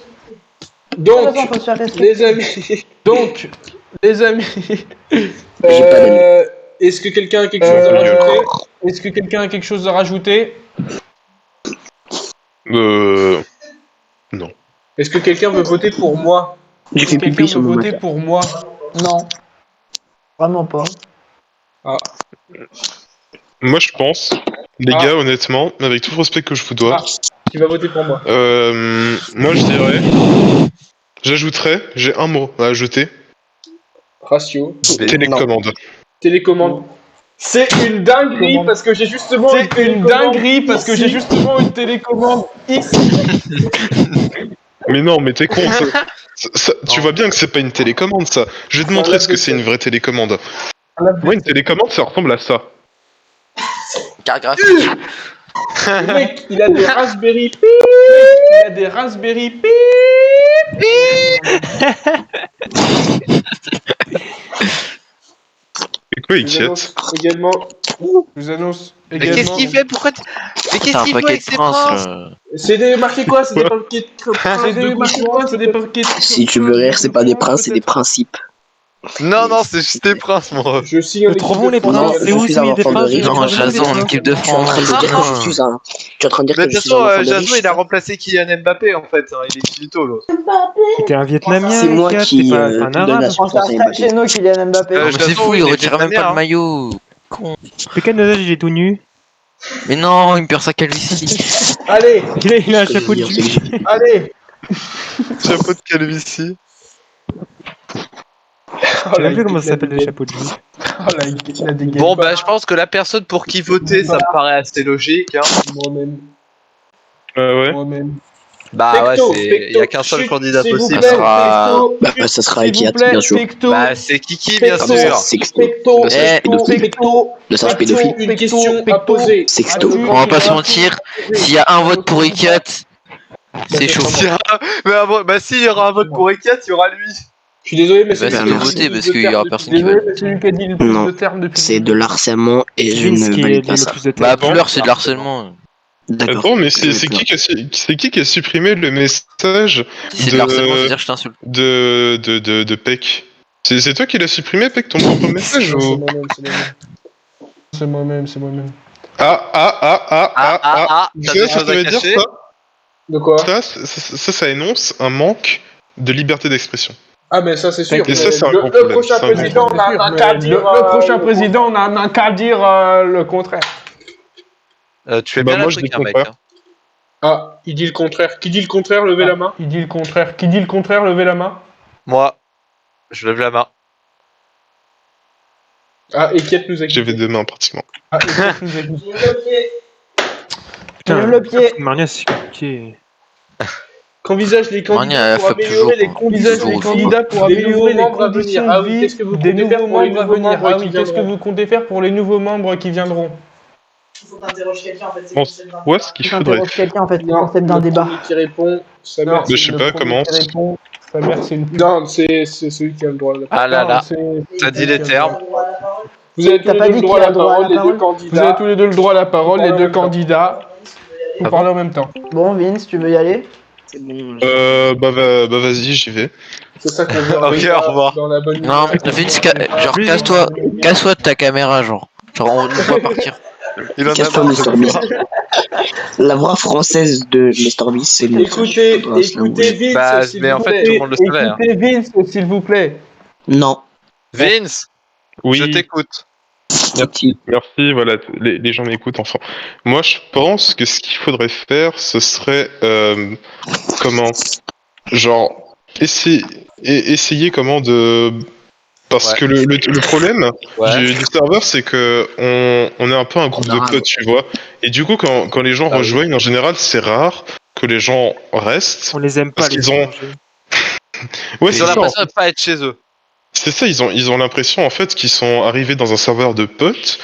Donc, Faut se faire respecter. les amis. Donc, les amis. J'ai pas d'amis. Est-ce que quelqu'un a quelque chose à rajouter? Est-ce que quelqu'un a quelque chose à rajouter? Non. Est-ce que quelqu'un veut voter pour moi? J'ai Est-ce fait que pipi quelqu'un sur veut mon voter matelas. pour moi? Non. Vraiment pas. Moi, je pense, les gars, honnêtement, avec tout le respect que je vous dois, Qui va voter pour moi? moi, je dirais... J'ajouterais, j'ai un mot à ajouter. Ratio. Télécommande. Télécommande. C'est une dinguerie parce que j'ai justement une télécommande X. Mais non, mais t'es con. Tu vois bien que c'est pas une télécommande, ça. Je vais te montrer ce que c'est une vraie télécommande. Moi, une télécommande, ça ressemble à ça. Carte graphique. Le mec, il a des Raspberry Pi. Il a des Raspberry Pi. Et quoi, inquiète? Également. Je vous annonce Mais également. qu'est-ce qu'il fait? Pourquoi Mais qu'est-ce C'est un qu'il fait paquet avec de ses princes, princes? là. C'est des marqués quoi? C'est des paquets. C'est des marqués quoi? C'est des paquets. Si tu veux rire, c'est pas des princes, c'est des principes. Non, c'est juste des princes, moi. Je signe en équipe Trouvons de les France. Non, princes. je C'est où suis celui un des enfant de princes? rire. Non, Jason en équipe de Tu es en train de France. dire que je suis un... Tu es en train de dire Mais que de je toute suis un façon, enfant de Jason, riche. il a remplacé Kylian Mbappé, en fait. Il est finito, l'autre. T'es un Vietnamien. C'est moi Kat, qui t'es pas un te donne arabe. la Franchement, substance à c'est Mbappé. chez nous, Kylian Mbappé. Euh, Mais c'est Jason, fou, il il est retire même pas vietnamien, le maillot. Con. Mais quel âge il est tout nu? Mais non, il me perd sa calvitie. Allez, Il a un Ce que je chapeau veux de dire, c'est juif. que allez. Chapeau de calvitie. Je sais même plus comment ça s'appelle le chapeau de juif. Il a des Bon, bah, je pense que la personne pour qui voter, ça me paraît assez logique. Hein. Moi-même. Ouais. Moi-même. Bah, Pecto, ouais, il y a qu'un seul chut, candidat s'il vous possible. plaît, Ça sera- Pecto, Bah, ça sera s'il vous Ekiat, plaît, bien sûr. Pecto, Bah, c'est Kiki, bien Pecto, sûr. Sexto. Pecto, Le sage pédophile. Pecto, Le sage Pecto, pédophile. une question à poser. Sexto. On va pas se mentir, s'il y a un vote pour Icat, c'est chaud. Bah, s'il y aura un vote pour Ekiat, il y aura lui. Je suis désolé, mais Bah, c'est c'est lui de qui a voter dit parce le qu'il y aura terme personne depuis- qui va. Désolé, mais c'est lui qui a dit le plus Non, de termes depuis. C'est de l'harcèlement et je Vince ne qui valide a pas le ça. plus de Bah, termes. Pleur, c'est de l'harcèlement. D'accord. Attends, mais c'est qui qui a supprimé le message Si c'est de l'harcèlement, c'est-à-dire que je t'insulte. de Peck? C'est toi qui l'as supprimé, Peck, ton propre message Non, ou... c'est moi-même. Ah. T'as Tu des sais ce que choses ça à veut dire, cacher? ça? De quoi? Ça énonce un manque de liberté d'expression. Ah, mais ça, c'est sûr. Et ça, c'est un Le gros problème. prochain C'est un gros président, on a qu'à dire. Le prochain président, on a qu'à dire le contraire. Tu fais Bah, bien moi, la je truc, dis hein, le mec. contraire. Ah, il dit le contraire. Qui dit le contraire, levez la main. Il dit le contraire. Qui dit le contraire, levez la main. Moi, je lève la main. Ah, et Kiet nous a J'avais deux mains, pratiquement. Ah, et Kiet nous a dit. Putain, Lève le pied. Marnia, c'est compliqué. Qu'envisagent les candidats Marnia, pour elle frappe améliorer les toujours, conditions toujours des au candidats pour améliorer les conditions Ah de vie. Qu'est-ce que vous comptez faire pour les nouveaux membres qui viendront? Qu'est-ce que vous comptez faire pour les nouveaux membres qui viendront? Il faut t'interroger quelqu'un en fait. Bon, ouais, ce qu'il faudrait. J'interroge quelqu'un en fait, c'est le Non, concept d'un le débat. premier qui répond, sa mère. Mais je sais le pas, premier commence. qui répond, sa mère, c'est une. Non, c'est celui qui a le droit. Ah là là. C'est- T'as dit les termes. Vous avez tous T'as les pas deux dit le droit qui à a la le droit à parole, la les deux parole candidats. Vous avez tous les deux le droit à la parole, les deux candidats. Vous parlez en même temps. Bon, Vince, tu veux y aller? C'est bon. Bah vas-y, j'y vais. C'est ça qu'on veut. Ok, au revoir. Dans la bonne Non, Vince, genre, casse-toi de ta caméra, genre. Genre, on nous voit partir. Il en Casse-toi, a Mr. Beast. La voix française de Mr. Beast, c'est le. Écoutez Vince, Bah, s'il mais vous en fait, plaît. tout le monde le savait, hein. Écoutez Vince, s'il vous plaît. Non. Vince, Oui, je t'écoute. merci, voilà, les gens m'écoutent, enfin. Moi, je pense que ce qu'il faudrait faire, ce serait... comment... Genre, essayer comment de... Parce Ouais. que le problème Ouais. du serveur, c'est que on est un peu un groupe de potes, tu vois. Et du coup, quand les gens Ah oui. rejoignent, en général, c'est rare que les gens restent. On les aime pas, Parce les qu'ils ont- étrangers. Ouais, Ils c'est ont ça. l'impression de pas être chez eux. C'est ça, ils ont l'impression en fait qu'ils sont arrivés dans un serveur de potes,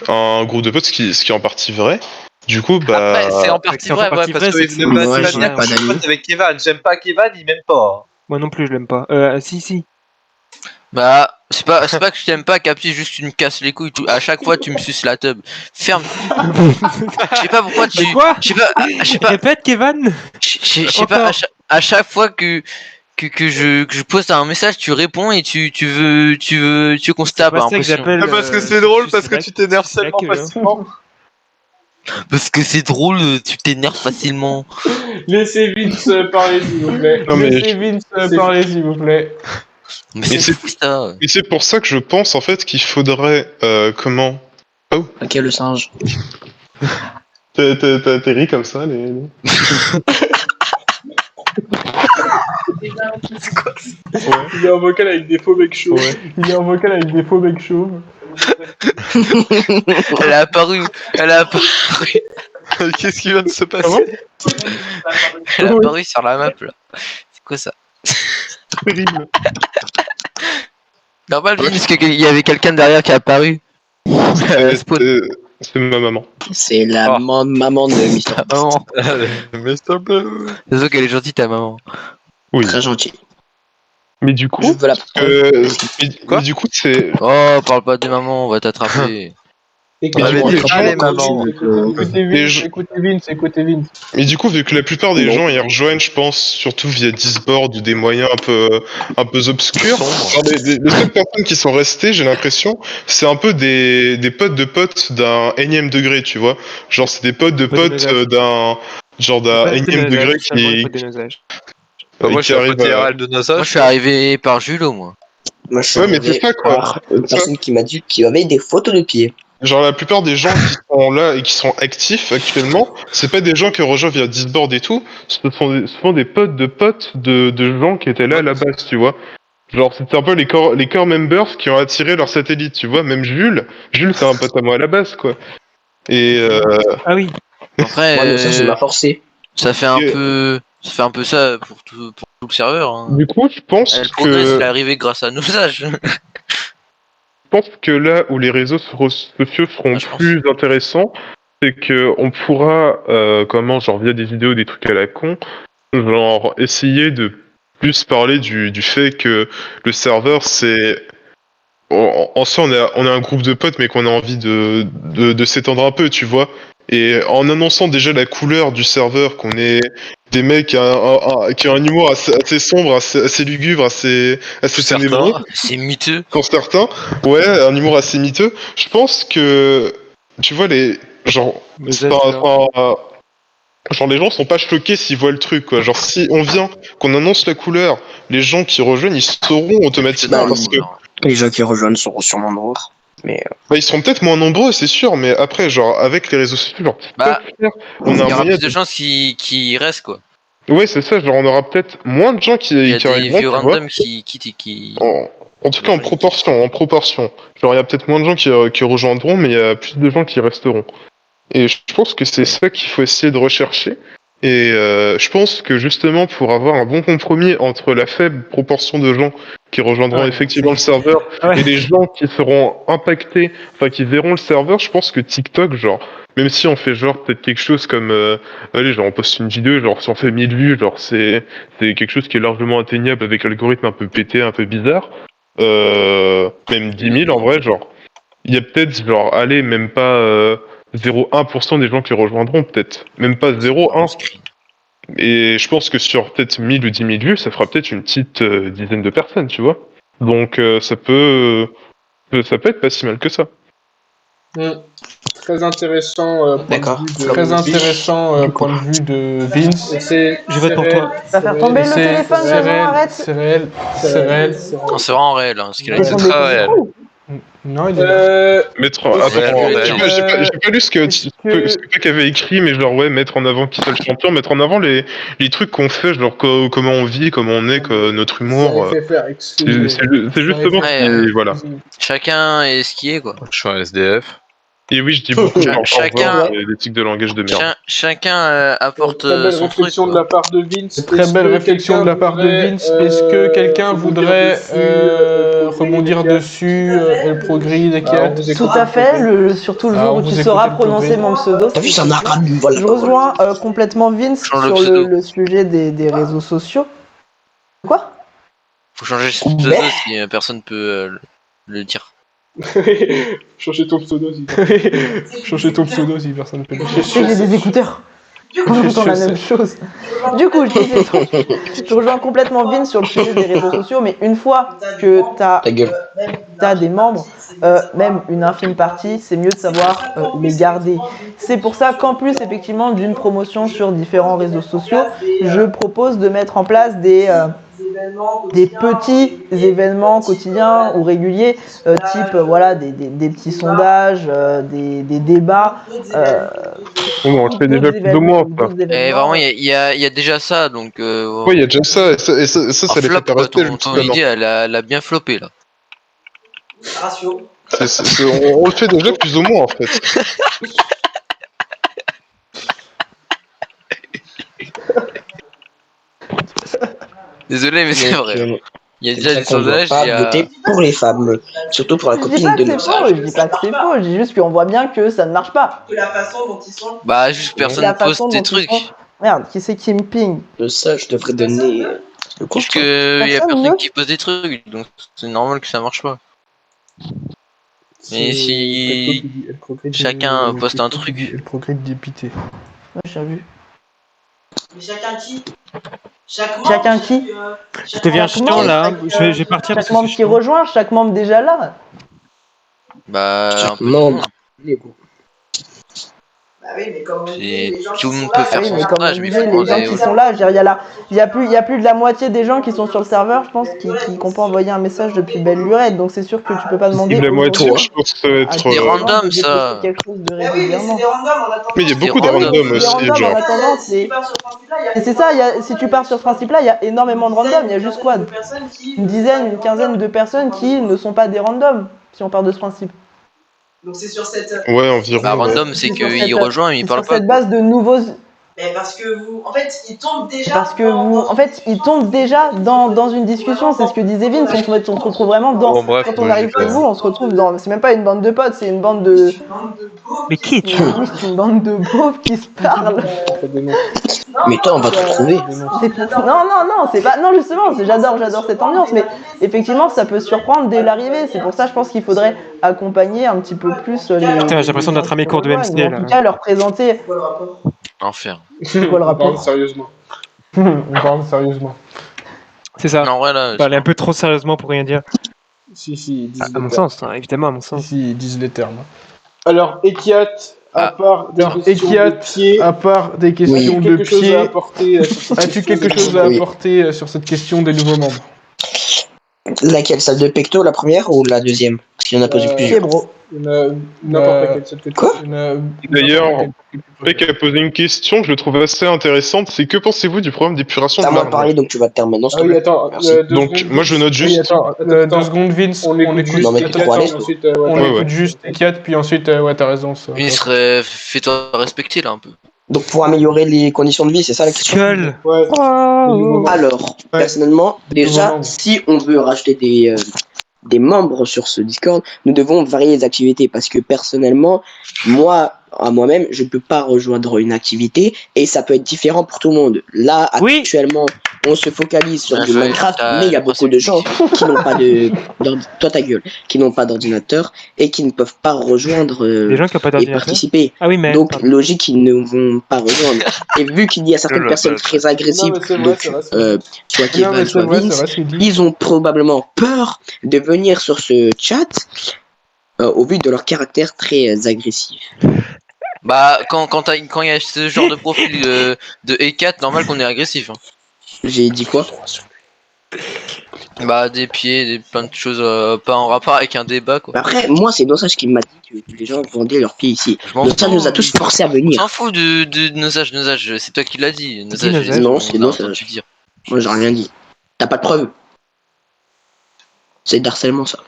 un groupe de potes, ce qui est en partie vrai. Du coup, bah. Après, c'est en partie vrai, ouais, parce que c'est ne cool. pas Ouais, pas j'ai dire pas que je suis d'amis. pote avec Kevan. J'aime pas Kevan, il m'aime pas. Moi non plus, je l'aime pas. Si. Bah, c'est pas que je t'aime pas, Capi, juste tu me casses les couilles. À chaque fois, tu me suces la teub. Ferme. Je sais pas pourquoi tu. Mais quoi Je sais pas. Répète, Kevin. Je sais pas. À chaque fois que je poste un message, tu réponds et tu veux qu'on se tape. C'est pas ça que Impression. j'appelle, Parce que c'est drôle, parce que tu t'énerves tellement facilement. Parce que c'est drôle, tu t'énerves facilement. Laissez Vince parler, s'il vous plaît. Non, mais Laissez Vince parler, s'il vous plaît. Mais Et c'est fou ça. Et c'est pour ça que je pense en fait qu'il faudrait comment. Oh, Ok, le singe. t'as atterri comme ça les. Il est en vocal avec des faux mecs chauds. Il est en vocal avec des faux mecs chauds. Elle a apparu. Qu'est-ce qui vient de se passer? Elle a apparu sur la map là. C'est quoi ça? Terrible. Normal, parce qu'il y avait quelqu'un derrière qui a apparu. C'est ma maman. C'est la maman de Mister. Maman. Mr. Blue. Désolé qu'elle est gentille ta maman. Oui. Très gentil. Mais du coup, Je veux la mais du coup, c'est. Oh, parle pas de maman, on va t'attraper. Écoutez Vince. Mais du coup, vu que la plupart des gens y rejoignent, je pense, surtout via Discord ou des moyens un peu obscurs, genre les seules personnes qui sont restées, j'ai l'impression, c'est un peu des potes de potes d'un énième degré, tu vois. Genre, c'est des potes de potes d'un énième degré qui Moi, je suis un pote IRL de Nasa. Moi, je suis arrivé par Julo, moi. Moi, je suis Ouais, mais c'est arrivé ça, quoi. par une personne qui m'a dit qu'il avait des photos de pieds. Genre la plupart des gens qui sont là et qui sont actifs actuellement, c'est pas des gens qui rejoignent via Discord et tout, ce sont des potes de gens qui étaient là à la base, tu vois. Genre c'était un peu les core members qui ont attiré leur satellite, tu vois. Même Jules c'est un pote à moi à la base, quoi. Et Ah oui. Après, Ouais, mais ça, je m'a forcé. ça fait un peu ça pour tout le serveur. Hein. Du coup, je pense Elle progresse, que elle est arrivée grâce à nos âges. je pense que là où les réseaux sociaux seront plus intéressants, c'est que on pourra, genre via des vidéos, des trucs à la con, genre essayer de plus parler du fait que le serveur c'est en soi on a un groupe de potes mais qu'on a envie de s'étendre un peu, tu vois. Et en annonçant déjà la couleur du serveur, qu'on est des mecs qui ont un humour assez sombre, assez lugubre, assez ténébreux. C'est miteux. Pour certains, ouais, un humour assez miteux. Je pense que, tu vois, les gens sont pas choqués s'ils voient le truc, quoi. Genre, si on vient, qu'on annonce la couleur, les gens qui rejoignent, ils sauront automatiquement parce que. Les gens qui rejoignent seront sûrement nombreux. Mais bah, ils seront peut-être moins nombreux, c'est sûr, mais après, genre, avec les réseaux sociaux, genre, on a plus de chances qui restent, quoi. Ouais, c'est ça, genre, on aura peut-être moins de gens qui Il y a des arriveront, vieux tu randoms vois. qui... En tout cas, en proportion. Genre, il y a peut-être moins de gens qui rejoindront, mais il y a plus de gens qui resteront. Et je pense que c'est ça qu'il faut essayer de rechercher. Et je pense que justement, pour avoir un bon compromis entre la faible proportion de gens qui rejoindront effectivement le serveur et les gens qui seront impactés, enfin qui verront le serveur, je pense que TikTok, genre, même si on fait genre peut-être quelque chose comme, allez, genre on poste une vidéo, genre si on fait 1000 vues, genre c'est quelque chose qui est largement atteignable avec l'algorithme un peu pété, un peu bizarre, même 10 000 en vrai, genre, il y a peut-être genre, allez, même pas 0,1% des gens qui rejoindront, peut-être, même pas 0,1. Et je pense que sur peut-être 1000 ou 10 000 vues, ça fera peut-être une petite dizaine de personnes, tu vois. Donc ça peut être pas si mal que ça. Très intéressant point de vue de Vince. Je vote pour toi. Tu vas faire tomber le téléphone, arrête. C'est réel. Non, c'est vraiment réel, hein, ce qu'il a dit. C'est très réel. Non, il est Mettre j'ai pas lu ce que tu avais écrit, mais genre ouais, mettre en avant qui soit le champion, mettre en avant les trucs qu'on fait, genre comment on vit, comment on est, notre humour. C'est justement Ouais, voilà. Chacun est ce qu'il est, quoi. Je suis un SDF. Et oui, je dis beaucoup Chacun- l'éthique de langage de merde. Chacun apporte Très belle son réflexion truc. de la part de Vince. Très belle réflexion de la part de Vince. Est-ce que quelqu'un voudrait rebondir dessus et le progrès des quêtes? Tout à fait, surtout le jour où tu sauras prononcer mon pseudo. T'as vu, c'est un arabe, voilà. Je rejoins complètement Vince Change le sur pseudo. le sujet des réseaux sociaux. Quoi? Faut changer ce pseudo si personne peut le dire. Changer ton pseudo si Changer ton pseudo si personne ne peut le Je sais que j'ai des écouteurs. On entend la même chose. Du coup, je disais donc, je rejoins complètement Vince sur le sujet des réseaux sociaux, mais une fois que t'as des membres, même une infime partie, c'est mieux de savoir les garder. C'est pour ça qu'en plus, effectivement, d'une promotion sur différents réseaux sociaux, je propose de mettre en place des petits événements quotidiens ou réguliers, type voilà, des petits sondages, des débats. On le fait déjà plus ou moins. Et vraiment, il y a déjà ça, donc. Oui, il y a déjà ça, et ça les fait pas rester. Ton idée, elle a bien floppé là. Ratio. On le fait déjà plus ou moins en fait. Désolé, mais c'est vrai. Il y a déjà des qu'on doit sondages. pas Il y a... voter pour les femmes, surtout pour la Je dis copine pas de que nos c'est faux, je dis pas que c'est faux, je dis juste qu'on voit bien que ça ne marche pas. Que la façon dont ils sont. Bah, juste personne La poste façon des dont ils trucs. sont- Merde, qui c'est qui me ping? De ça, je devrais donner le Parce compte. que y a Personne personne ne- qui pose des trucs, donc c'est normal que ça marche pas. Mais si chacun poste un truc. Le progrès de député. Ouais, j'ai vu. Mais chacun qui Chacun qui Je deviens Chaque chiant là, hein. membre, Je vais partir parce Chaque que membre c'est qui chiant. rejoint, chaque membre déjà là. Bah, un peu Non, de monde. Bah oui, mais comme on dit, Et les gens tout qui le sont monde là, peut faire Oui, son mais comme on sondage, mais disait, faut les gens demander qui aux sont là, je veux dire, il y a plus de la moitié des gens qui sont sur le serveur, je pense, qui n'ont pas envoyé un message depuis belle lurette, donc c'est sûr que tu peux pas demander La moitié, aujourd'hui je pense que ça va à être. des Des gens randoms, de déposter ça. quelque chose de Ah oui, mais c'est régulièrement. des randoms en attendant. Mais il y a beaucoup de Des randoms, randoms Des aussi, randoms en genre. attendant, Si c'est... tu pars sur ce principe-là, il y a Et c'est ça, si tu pars sur ce principe-là, il y a énormément de randoms, il y a juste quoi, une dizaine, une quinzaine de personnes qui ne sont pas des randoms, si on part de ce principe. Donc c'est sur cette. Ouais, environ. Bah, ouais. random, c'est C'est sur qu'il cette- rejoint et il c'est parle sur pas. cette base de nouveaux... Mais parce que vous. En fait, ils tombent déjà. Parce que vous, en fait, ils tombent déjà dans une discussion, c'est ce que disait Vince, on se retrouve vraiment dans... Bon, bref, Quand on moi, arrive j'ai chez fait- vous, on se retrouve dans... C'est même pas une bande de potes, c'est une bande de... Mais qui es-tu? Oui, c'est une bande de beaufs qui se parlent. Mais toi, on va te retrouver. Non, c'est pas... Non, justement, j'adore cette ambiance, mais effectivement, ça peut surprendre dès l'arrivée, c'est pour ça, je pense qu'il faudrait accompagner un petit peu plus les... Putain, j'ai l'impression d'être à mes cours de MC, ou en là. tout cas, leur présenter... Enfer. C'est quoi le rapport? Sérieusement. On parle sérieusement. C'est ça. Non, ouais, là. Parler un peu trop sérieusement pour rien dire. Si, ils disent À mon sens, hein, évidemment, à mon sens. Si, ils disent les termes. Alors, Ekiat, à part des Alors, questions Ekiat, de pied, à part des questions de quelque chose pied, à apporter sur cette as-tu question quelque des chose nouveaux à membres apporter sur cette question des nouveaux membres? Laquelle, celle de Pecto, la première ou la deuxième? Parce qu'il y en a posé Ok, plusieurs. bro. N'importe laquelle, celle que tu Quoi? D'ailleurs, mec a posé une question que je trouve assez intéressante, c'est que pensez-vous du programme d'épuration de T'as mal Marne? parlé, donc tu vas te taire maintenant, s'il Ah te oui, plaît. attends. Merci. Donc, moi je note juste. Attends, 2 secondes, Vince. On écoute juste Non, mais t'es Ekiat, trop à l'aise, et toi. ensuite, On Ouais, écoute ouais. juste Ekiat, puis ensuite, ouais, t'as raison. Ça, Il fais-toi respecter là un peu. Donc pour améliorer les conditions de vie, c'est ça la question? Skull. Ouais. Alors, personnellement, déjà, membres. si on veut rajouter des membres sur ce Discord, nous devons varier les activités parce que personnellement, moi-même, je ne peux pas rejoindre une activité et ça peut être différent pour tout le monde. Là, Oui. actuellement, on se focalise sur Ah, du ça, Minecraft, t'as- mais il y a t'as beaucoup de gens qui n'ont pas toi ta gueule, qui n'ont pas d'ordinateur et qui ne peuvent pas rejoindre Les gens qui n'ont pas et d'ordinateur. participer. Ah oui, mais. Donc, pardon. logique qu'ils ne vont pas rejoindre. Et vu qu'il y a certaines Oh là personnes là. très agressives, Non, mais c'est vrai, donc, c'est vrai, c'est vrai. soit Non, Kevin, mais c'est soit vrai, Vince, ce qu'il dit. ils ont probablement peur de venir sur ce chat au vu de leur caractère très agressif. Bah, quand il y a ce genre de profil de E4, normal qu'on est agressif. Hein. J'ai dit quoi? Bah, des pieds, plein de choses pas en rapport avec un débat quoi. Après, moi, c'est Nosage qui m'a dit que les gens vendaient leurs pieds ici. Je m'en Nosage fous. nous a tous forcés à On venir. s'en fout de Nosage, c'est toi qui l'as dit. Nosage, Nosage Non, on c'est a Nosage. entendu dire. Moi, j'ai rien dit. T'as pas de preuves. C'est d'harcèlement, ça.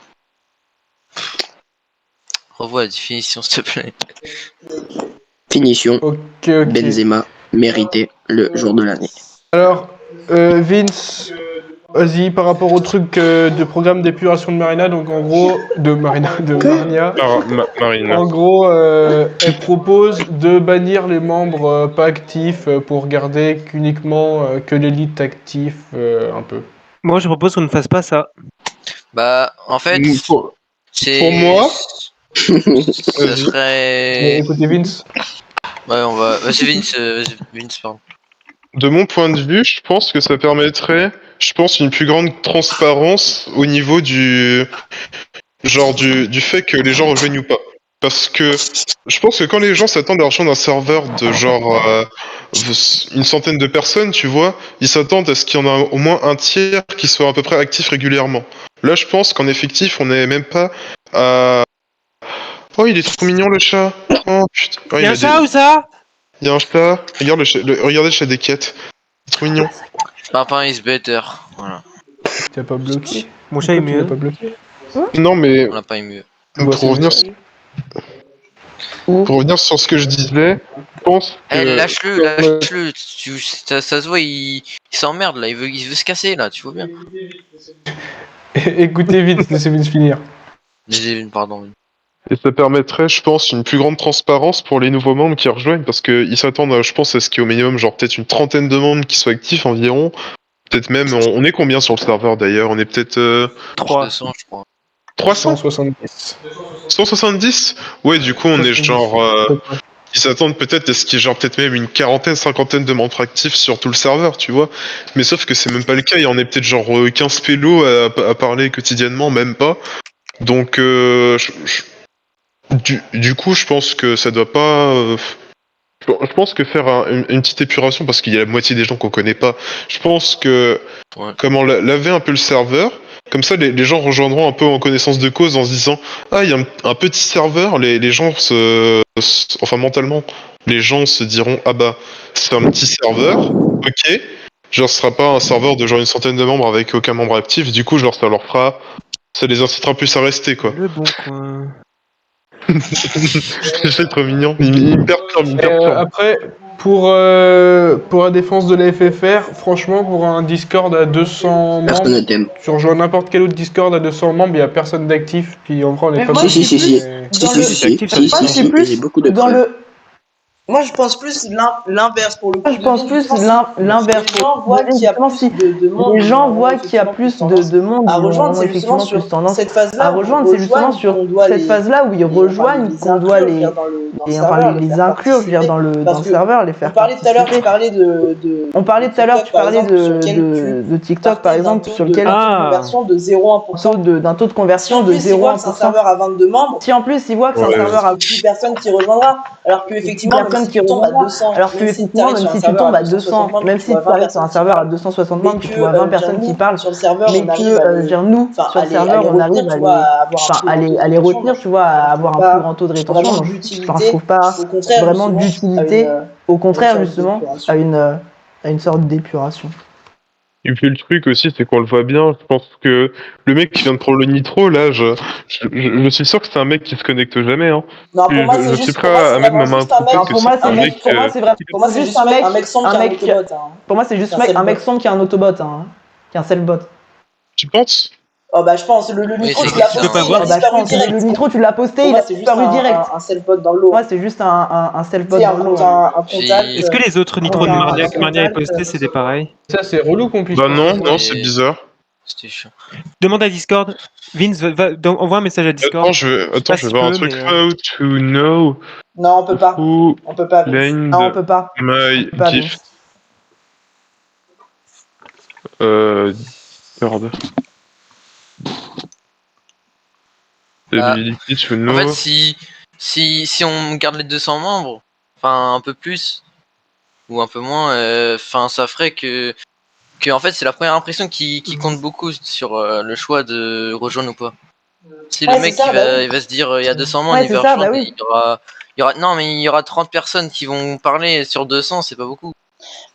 Revois la définition, s'il te plaît. Finition. Ok. Benzema méritait le jour de l'année. Alors, Vince, vas-y, par rapport au truc de programme d'épuration de Marina, donc en gros, de Marina, de Marnia, Marina. en gros, elle propose de bannir les membres pas actifs pour garder qu'uniquement que l'élite actif, un peu. Moi, je propose qu'on ne fasse pas ça. Bah, en fait, c'est. Pour moi, ça serait. Écoutez, Vince. Ouais, on va. Vas-y, Vince, pardon. de mon point de vue, je pense que ça permettrait, une plus grande transparence au niveau du fait que les gens rejoignent ou pas. Parce que je pense que quand les gens s'attendent à rejoindre un serveur de une centaine de personnes, tu vois, ils s'attendent à ce qu'il y en a au moins un tiers qui soit à peu près actif régulièrement. Là, je pense qu'en effectif, on n'est même pas à... Oh, il est trop mignon le chat. Oh putain. Oh, Il y a un chat ou ça? Il y a un chat. Regarde regardez le chat des quêtes. C'est trop mignon. Pimpin is better. Voilà. T'as pas bloqué? Mon chat est mieux. Pas bloqué. Non mais... On l'a pas eu mieux. Pour revenir sur ce que je disais, je pense que... Lâche-le. Ça se voit, il s'emmerde là, il veut se casser là, tu vois bien. Écoutez Vince, laissez Vince finir. Pardon. Et ça permettrait, je pense, une plus grande transparence pour les nouveaux membres qui rejoignent, parce qu'ils s'attendent, je pense, à ce qu'il y ait au minimum, peut-être une trentaine de membres qui soient actifs environ. Peut-être même, on est combien sur le serveur d'ailleurs? On est peut-être... 300, je crois. 370. 170? Ouais, du coup, on est ils s'attendent peut-être à ce qu'il y ait peut-être même une quarantaine, cinquantaine de membres actifs sur tout le serveur, tu vois. Mais sauf que c'est même pas le cas, il y en a peut-être 15 pélos à parler quotidiennement, même pas. Donc, du coup, je pense que ça doit pas... je pense que faire une petite épuration, parce qu'il y a la moitié des gens qu'on connaît pas, je pense que... Comment laver un peu le serveur, comme ça les gens rejoindront un peu en connaissance de cause en se disant « Ah, il y a un petit serveur », les gens enfin mentalement, les gens se diront « Ah bah, c'est un petit serveur, ok ». Ce sera pas un serveur de une centaine de membres avec aucun membre actif, du coup ça les incitera plus à rester, quoi. Le bon coin. C'est trop mignon, il me perturbe. Après, pour la défense de la FFR, franchement, pour un Discord à 200 membres, tu rejoins n'importe quel autre Discord à 200 membres, il n'y a personne d'actif, puis en vrai on est pas Si, c'est plus dans le... Moi, je pense plus l'inverse pour le coup. Je pense plus l'inverse. Les gens voient qu'il y a plus de monde. Les gens voient qu'il y a plus de monde. À rejoindre, c'est effectivement justement plus tendance cette phase-là. à rejoindre. C'est justement sur cette phase-là où ils rejoignent qu'on doit les inclure, je veux dire, dans le serveur, les faire. On parlait tout à l'heure, tu parlais tu parlais de TikTok par exemple, sur lequel conversion de 0,1%. D'un taux de conversion de 0,1%. C'est un serveur à 22 membres. Si en plus ils voient que c'est un serveur à 10 personnes qui rejoindra, alors que effectivement qui tombe à 200. Alors que effectivement, même si tu tombes à 200, même si tu arrives sur un serveur à 260 membres, que tu vois 20 personnes qui parlent, mais que nous, sur le serveur, on arrive à les retenir, tu vois, à avoir un plus grand taux de rétention. Donc, je trouve pas vraiment d'utilité, au contraire, justement, à une sorte d'épuration. Et puis le truc aussi, c'est qu'on le voit bien, je pense que le mec qui vient de prendre le nitro, là, je suis sûr que c'est un mec qui se connecte jamais, hein. Non, pour moi, je suis prêt à mettre ma main à couper que c'est un mec... Pour moi, c'est juste un mec sombre qui a un autobot. Pour moi, c'est juste un mec sombre qui a un autobot, qui a un self-bot. Tu penses? Oh bah je pense, le nitro tu l'as posté, il a disparu direct. Le nitro tu l'as posté, il a disparu direct. Un self-bot dans l'eau. Ouais, c'est juste un self-bot dans l'eau. Est-ce que les autres nitros de Marnia et posté c'était pareil? Ça c'est relou qu'on puisse... Bah non, c'est bizarre. C'était chiant. Demande à Discord. Vince, envoie un message à Discord. Attends, je vais voir un truc. How to know... Non, on peut pas. On peut pas. Non, on peut pas. My gift. Discord. En fait, si on garde les 200 membres, enfin un peu plus ou un peu moins, enfin ça ferait que en fait c'est la première impression qui compte beaucoup sur le choix de rejoindre ou pas. Si le mec il va se dire il y a 200 membres, il va rejoindre, il y aura 30 personnes qui vont parler sur 200, c'est pas beaucoup.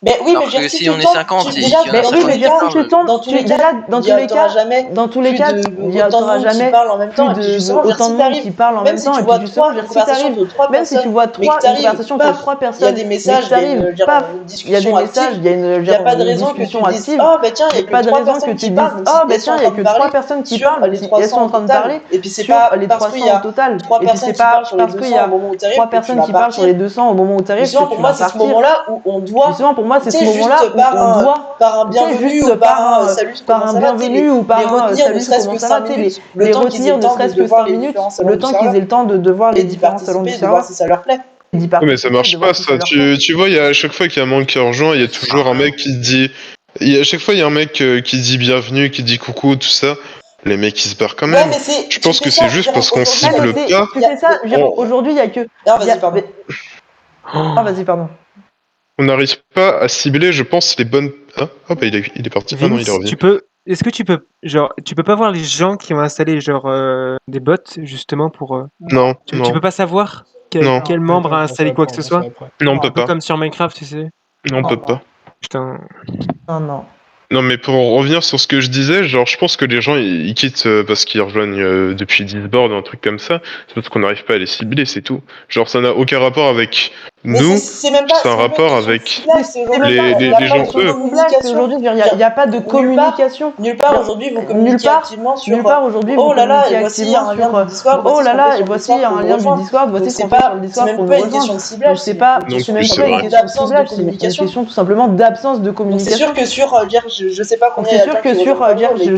Mais oui, Alors mais je veux que dire, si on est 50, déjà, il y en a Mais oui, mais 50 qui parlent. dans tous les cas, dans tous les cas, il y aura jamais parle en même temps, et puis plus justement, autant de monde qui parle en même temps, et puis justement, si t'arrives, même si tu vois une conversation entre 3 personnes, il y a des messages, il y a des messages, il y a il n'y a pas de raison que tu discussion dises, active. oh, bah tiens, il y a pas que de 3 raison que personnes tu qui dises, parlent. oh, bah tiens, il y a que 3 personnes qui parlent, les si 300 elles sont en train de parler, et puis c'est sur pas les parce 300 qu'il y a au total. 3 Et puis personnes c'est qui pas parlent sur les parce qu'il 200 y a au moment où tu arrives 3 que tu personnes vas qui parlent sur partir. les 200 au moment où tu arrives Justement, que tu pour moi, vas c'est ce partir. moment-là où on doit, Justement, pour moi, c'est tu ce sais, moment-là juste où on doit, par un bienvenu juste ou par un par salut, par un bienvenu ou par les un retenir ne salut, serait-ce comment que ça va, 5 tu sais, minutes, les le temps qu'ils aient retenir le ne temps serait-ce de que voir 5 les minutes, différents salons le du temps qu'ils serveur aient le temps de voir les et d'y différents salons du participer, de voir serveur, si ça leur plaît. d'y Ouais, mais ça participer, marche de pas, voir si ça ça. leur plaît. Tu vois, il y a à chaque fois qu'il y a un manque qui rejoint, il y a toujours un mec qui dit. À chaque fois, il y a un mec qui dit bienvenue, qui dit coucou, tout ça. Les mecs, ils se barrent quand Ouais, même. mais c'est. Je pense que c'est juste parce qu'on cible mais pas. tu fais ça, aujourd'hui, il y a que. Non, vas-y, pardon. Ah, vas-y, pardon. On n'arrive pas à cibler, je pense, les bonnes. Ah, ah bah il est parti. Ah non, il est revenu. Est-ce que tu peux, genre, tu peux pas voir les gens qui ont installé, genre, des bots, justement, pour. Non, Tu non. peux pas savoir Non. quel membre a installé quoi que ce soit? Non, on peut Un peu pas. comme sur Minecraft, tu sais. Non, on peut pas. Putain. Non, non. Non, mais pour en revenir sur ce que je disais, genre, je pense que les gens, ils quittent parce qu'ils rejoignent depuis Discord ou un truc comme ça. C'est parce qu'on n'arrive pas à les cibler, c'est tout. Genre, ça n'a aucun rapport avec nous. C'est un rapport avec les gens eux. Aujourd'hui, il n'y a pas de communication. Nulle part aujourd'hui, vous communiquez activement sur. Nulle part aujourd'hui, vous Oh là là, communiquez et voici un activement lien du Discord. oh là là, et voici un lien du Discord, voici ce qu'on fait sur le Discord pour nous rejoindre. Donc c'est pas même pas une question de ciblage, c'est une question tout simplement d'absence de communication. C'est sûr que sur, je sais pas combien. C'est sûr que sur,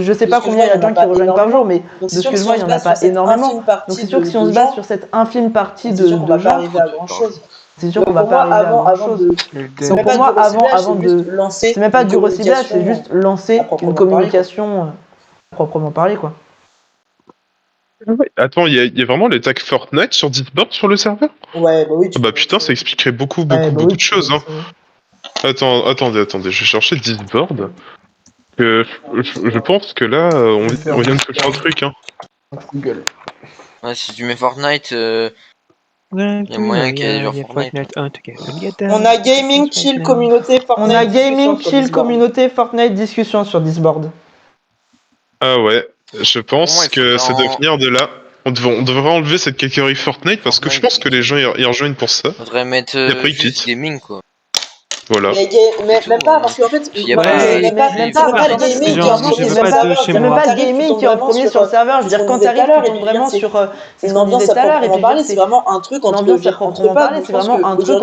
je sais pas combien il y a de gens qui rejoignent par jour, mais de ce que je vois, il y en a pas énormément. Donc c'est sûr que si on se base sur cette infime partie de gens, c'est sûr qu'on va pas arriver à grand chose. Donc pour moi, avant de lancer, c'est même pas du reciblage, c'est juste lancer une communication proprement parler, quoi. Attends, il y a vraiment les tags Fortnite sur Discord sur le serveur? Ouais, bah oui. Bah putain, ça expliquerait beaucoup de choses. Hein. Attendez, je vais chercher Discord. Je pense que là, on vient de toucher un truc. Hein. Google. Ouais, si tu mets Fortnite, il y a moyen qu'il y ait genre Fortnite. On a Gaming Chill Communauté Fortnite. On a Gaming Chill Communauté Fortnite discussion sur Discord. Ah ouais, je pense que ça doit venir de là. On devrait enlever cette catégorie Fortnite parce que je pense que les gens y rejoignent pour ça. Faudrait mettre et après ils quittent. Gaming quoi. Voilà. Mais même pas, parce qu'en fait, c'est même pas le gaming qui est en premier sur le serveur. Je veux dire, quand t'arrives, tu tombes vraiment sur ce qu'on disait tout à l'heure. Et puis c'est vraiment un truc entre parler, c'est vraiment un truc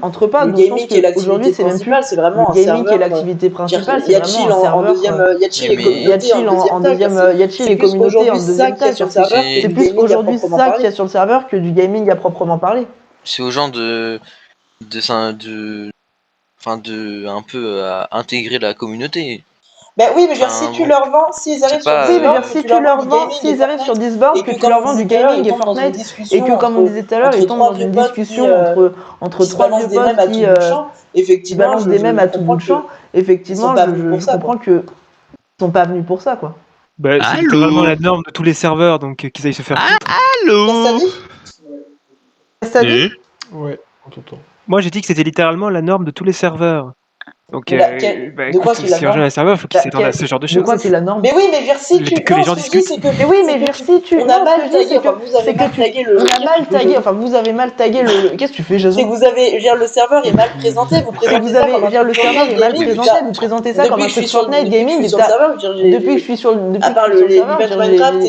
entre pas. Donc je pense qu'aujourd'hui, c'est même plus le gaming qui est l'activité principale, c'est vraiment un serveur. Il y a chill en deuxième, il y a chill les communautés en deuxième tâche. C'est plus aujourd'hui ça qu'il y a sur le serveur que du gaming à proprement parler. C'est aux gens de un peu intégrer la communauté. Ben oui, mais genre si tu leur vends, s'ils arrivent sur Discord, si tu leur vends, s'ils arrivent sur Discord, que tu leur vends du gaming et Fortnite, et que comme on disait tout à l'heure, ils tombent dans une discussion entre trois vieux potes qui balancent des mèmes à tout bout de champ, effectivement, je comprends qu'ils sont pas venus pour ça, quoi. Bah, c'est vraiment la norme de tous les serveurs, donc qu'ils aillent se faire foutre. Allô. Qu'est-ce que t'as dit? Ouais, on t'entend. Moi, j'ai dit que c'était littéralement la norme de tous les serveurs. Donc, de quoi c'est la norme? Un serveur, il faut qu'il s'attende à ce genre de choses. De quoi c'est la norme? Mais oui, mais Versi, que les gens discutent. Mais oui, mais Versi, on a mal tagué. Vous avez mal tagué le. On a mal tagué. Enfin, vous avez mal tagué le. Qu'est-ce que tu fais, Jason? C'est que vous avez, le serveur est mal présenté. Vous présentez ça comme le serveur est mal présenté. Vous présentez ça comme un truc Fortnite gaming. Depuis que je suis sur le. À part l'event Minecraft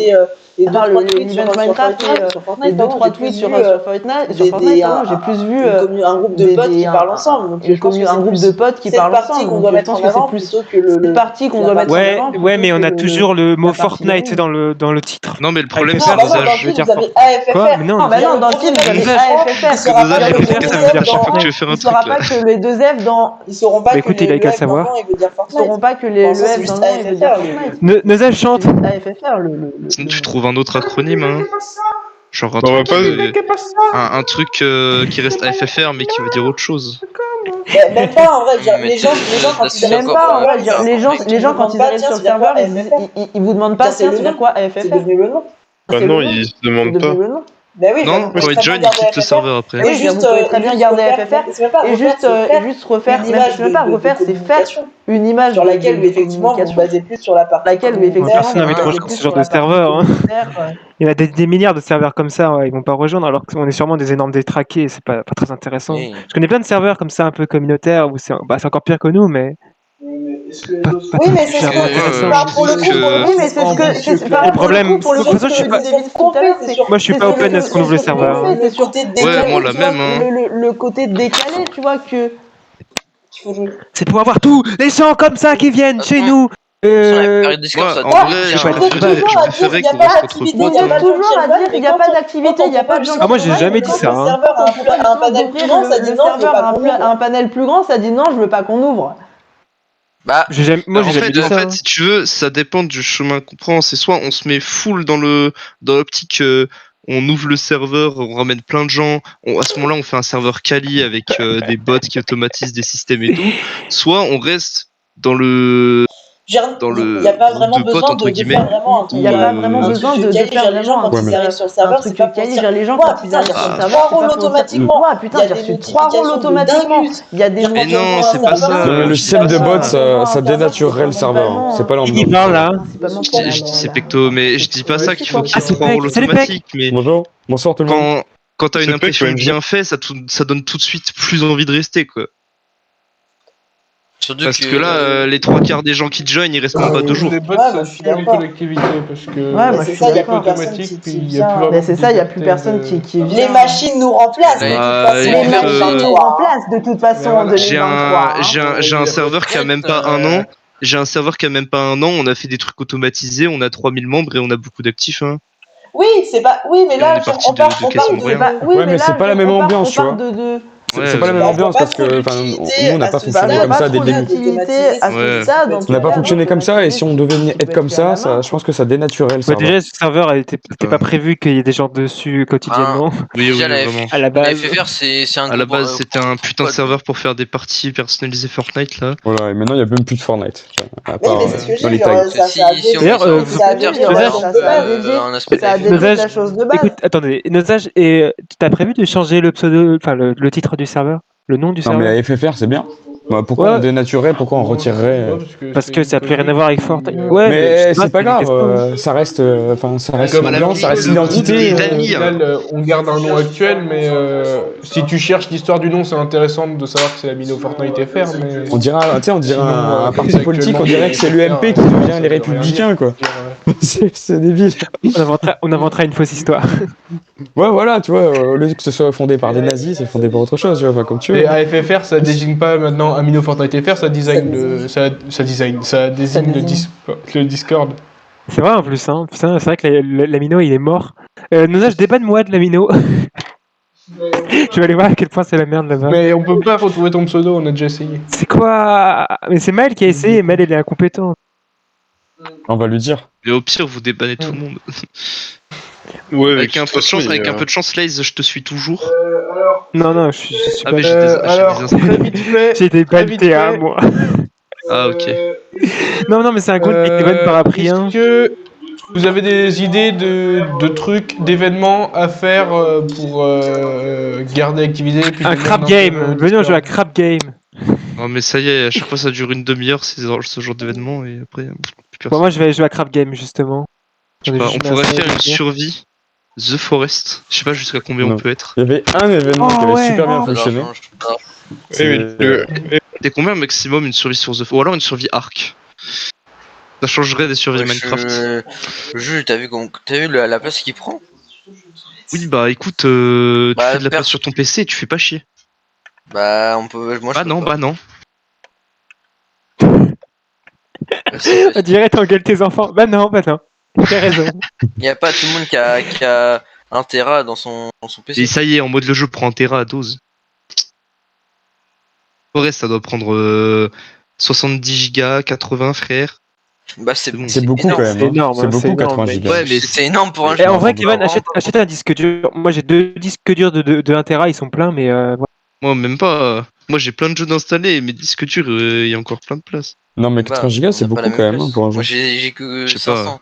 et à part l'event Minecraft et 2-3 tweets sur Fortnite, j'ai plus vu un groupe de potes qui parlent ensemble. Un groupe de potes qui parlent ensemble. Je pense que c'est plus une partie qu'on doit mettre en avant. Ouais, mais on a toujours le mot Fortnite dans le titre. Non, mais le problème c'est l'usage. Je veux dire quoi? Non, dans le film, vous avez AFFR. Qu'est-ce que ça veut dire chaque fois que tu veux faire un Il truc saura pas que les deux F dans. Ils sauront pas que il a qu'à savoir. Ils sauront pas que le F dans le nom, il veut dire Fortnite. Nosal chante. AFFR, Tu trouves un autre acronyme, hein? Genre un truc qui reste AFFR mais qui veut dire autre chose. Même pas en vrai, les gens quand ils même pas en vrai, les gens quand ils arrivent sur le serveur, ils vous demandent pas tiens, c'est quoi AFFR? C'est devenu le nom. Bah non, ils se demandent pas. Bah oui, Non, bah, quand il join, il quitte le serveur après. Oui, vous pouvez très bien garder FFR et juste refaire, c'est même pas refaire, c'est faire une image sur laquelle, effectivement, vous vous basez plus sur la partie. Laquelle, effectivement, Personne n'avait trop ce genre de serveur. Hein. Il y a des milliards de serveurs comme ça, ouais, ils vont pas rejoindre alors qu'on est sûrement des énormes détraqués et c'est pas très intéressant. Oui. Je connais plein de serveurs comme ça un peu communautaires où c'est encore pire que nous, mais. Oui, mais c'est ce que. Pour le coup, oui, mais c'est ce que. Le problème, pour le coup, je suis pas. Moi, je suis pas open à ce qu'on ouvre le serveur. Ouais, moi la même. Le côté décalé, tu vois, que. C'est pour avoir tout les gens comme ça qui viennent chez nous. En vrai, je préférais qu'on reste entre potes. Toujours à dire qu'il n'y a pas d'activité, il n'y a pas de gens. Ah, moi, j'ai jamais dit ça. Le serveur a un panel plus grand, ça dit non, je veux pas qu'on ouvre. Un panel plus grand, ça dit non, je veux pas qu'on ouvre. Bah, moi, j'ai jamais dit ça. En fait, si tu veux, ça dépend du chemin qu'on prend. C'est soit on se met full dans l'optique, on ouvre le serveur, on ramène plein de gens. À ce moment-là, on fait un serveur quali avec des bots qui automatisent des systèmes et tout. Soit on reste dans le il n'y a pas vraiment besoin de faire vraiment un truc. Il n'y a pas vraiment besoin de faire les gens quand ils arrivent sur le serveur. C'est pas pour dire les gens quand ils arrivent sur le serveur. 3 rôles automatiquement. Putain, j'ai reçu 3 rôles automatiquement. Il y a des. Mais non, c'est pas ça. Le système de bots, ça dénaturerait le serveur. C'est pas l'ambiance. Il parle là. Je dis c'est pecto, mais je dis pas ça qu'il faut qu'il y ait 3 rôles automatiques. Mais bonjour, bonsoir tout le monde. Quand t'as une impression bien faite, ça donne tout de suite plus envie de rester, quoi. Parce que là, les 3 quarts des gens qui joignent, ils restent même pas 2 jours. Les bots, ça tue un peu l'activité parce que. Ouais, c'est ça, il y a pas automatique, puis il y a plus. C'est ça, il y a plus personne qui vient. Les machines nous remplacent. Les machines nous remplacent de toute façon en 2023. J'ai un serveur qui a même pas un an. J'ai un serveur qui a même pas un an. On a fait des trucs automatisés. On a 3000 membres et on a beaucoup d'actifs. Hein. Oui, c'est pas. Oui, mais là, on parle de. Oui, mais c'est pas la même ambiance, tu vois. C'est pas la même ambiance parce que nous on n'a pas fonctionné comme ça dès le début. On n'a pas fonctionné comme ça et si on devait être comme ça, je pense que ça dénaturait le serveur. Déjà, ce serveur c'était pas prévu qu'il y ait des gens dessus quotidiennement. Oui, vraiment. À la base, à la base, c'était un putain de serveur pour faire des parties personnalisées Fortnite là. Voilà, et maintenant il y a même plus de Fortnite. À part dans les tags. D'ailleurs, écoute, attendez, Nosage, t'as prévu de changer le pseudo, enfin le titre du serveur, le nom du serveur? Non mais la FFR c'est bien. Pourquoi on dénaturerait, pourquoi on retirerait Parce que ça n'a plus rien à voir avec Fortnite. Ouais, mais c'est pas grave, ça reste l'ambiance, ça reste l'identité. On garde un nom actuel, mais si tu cherches l'histoire du nom, c'est intéressant de savoir que c'est la Mino Fortnite FR. Mais... On dirait un parti politique, on dirait que c'est l'UMP qui devient les Républicains, quoi. C'est débile. On inventera une fausse histoire. Ouais, voilà, tu vois, au lieu que ce soit fondé par des nazis, c'est fondé par autre chose, tu vois, comme tu veux. Et AFFR, ça désigne pas maintenant Amino Fortnite FR, ça désigne le Discord. C'est vrai en plus, hein. Putain, c'est vrai que l'amino il est mort. Nosage, débanne-moi de l'amino. Je vais aller voir à quel point c'est la merde là-bas. Mais on peut pas retrouver ton pseudo, on a déjà essayé. C'est quoi? Mais c'est Maël qui a essayé, Maël il est incompétent. On va lui dire. Et au pire, vous débannez tout le monde. Ouais, avec un peu de chance, Laze, je te suis toujours. Non, je suis pas. Mais j'ai des bannes TA, moi. Ah, ok. Non, mais c'est un compte qui est ban par appris. Est-ce que vous avez des idées de trucs, d'événements à faire pour garder l'activité? Un crap game. Venez, on joue à crap game. Non, mais ça y est, à chaque fois ça dure une demi-heure, ce genre d'événement, et après. Bon, moi je vais jouer à crap game justement. On pourrait faire une survie. The Forest. Je sais pas jusqu'à combien on peut être. Il y avait un événement qui avait super bien fonctionné. T'es combien maximum une survie sur The Forest? Ou alors une survie Ark? Ça changerait des survies Minecraft. T'as vu la place qu'il prend? Oui, bah écoute, tu fais de la place sur ton PC et tu fais pas chier. Bah on peut. Moi, bah non. On dirait t'engueules tes enfants. Bah non. T'as raison. Y a pas tout le monde qui a 1 Tera dans son PC. Et ça y est, en mode le jeu prend 1 Tera à dose. Forest, ça doit prendre 70 Go, 80 frère. Bah c'est beaucoup quand même. C'est énorme. C'est beaucoup 80 Go. Ouais, mais c'est énorme pour un jeu. Et en vrai, Kevin, achète un disque dur. Moi j'ai 2 disques durs de 1 Tera, ils sont pleins, mais. Moi, même pas. Moi, j'ai plein de jeux d'installer, mais disques durs, il y a encore plein de place. Non, mais 80 Go, c'est beaucoup quand même pour un jeu. Moi, j'ai que 500.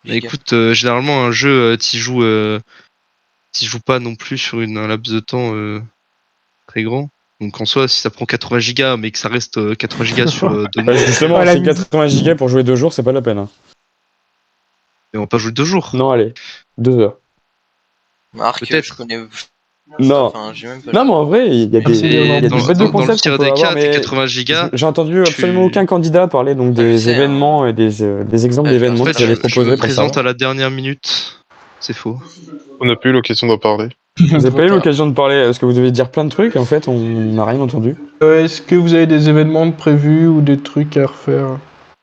Écoute, généralement, un jeu, t'y joues si je joue pas non plus sur un laps de temps très grand. Donc en soi, si ça prend 80 gigas, mais que ça reste 80 gigas sur 2 mois. Justement, c'est 80 gigas pour jouer 2 jours, c'est pas la peine. Hein. Et on va pas jouer 2 jours. Non, allez, 2 heures. Marc, je connais. Non. Enfin, j'ai même pas Non, mais en vrai, il y a des boîtes de concepts qu'on peut avoir, mais 80 gigas. J'ai entendu absolument aucun candidat parler donc des événements et des exemples d'événements qu'ils avaient proposés pour ça. Présente à la dernière minute. C'est faux. On n'a pas eu l'occasion d'en parler. Vous n'avez pas eu l'occasion de parler, parce que vous devez dire plein de trucs, et en fait, on n'a rien entendu. Est-ce que vous avez des événements prévus ou des trucs à refaire?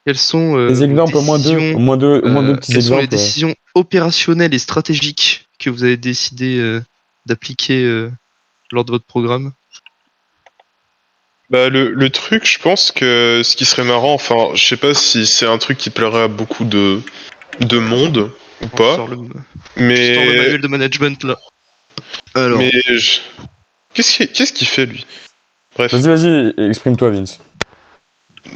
Quels sont des exemples, au moins deux petits exemples. Quelles sont les décisions opérationnelles et stratégiques que vous avez décidé d'appliquer lors de votre programme? Bah le truc, je pense que ce qui serait marrant, enfin, je sais pas si c'est un truc qui plairait à beaucoup de monde ou pas, mais... Je sors le manuel de management là. Alors... Mais qu'est-ce qu'il fait lui? Bref. Vas-y, exprime-toi Vince.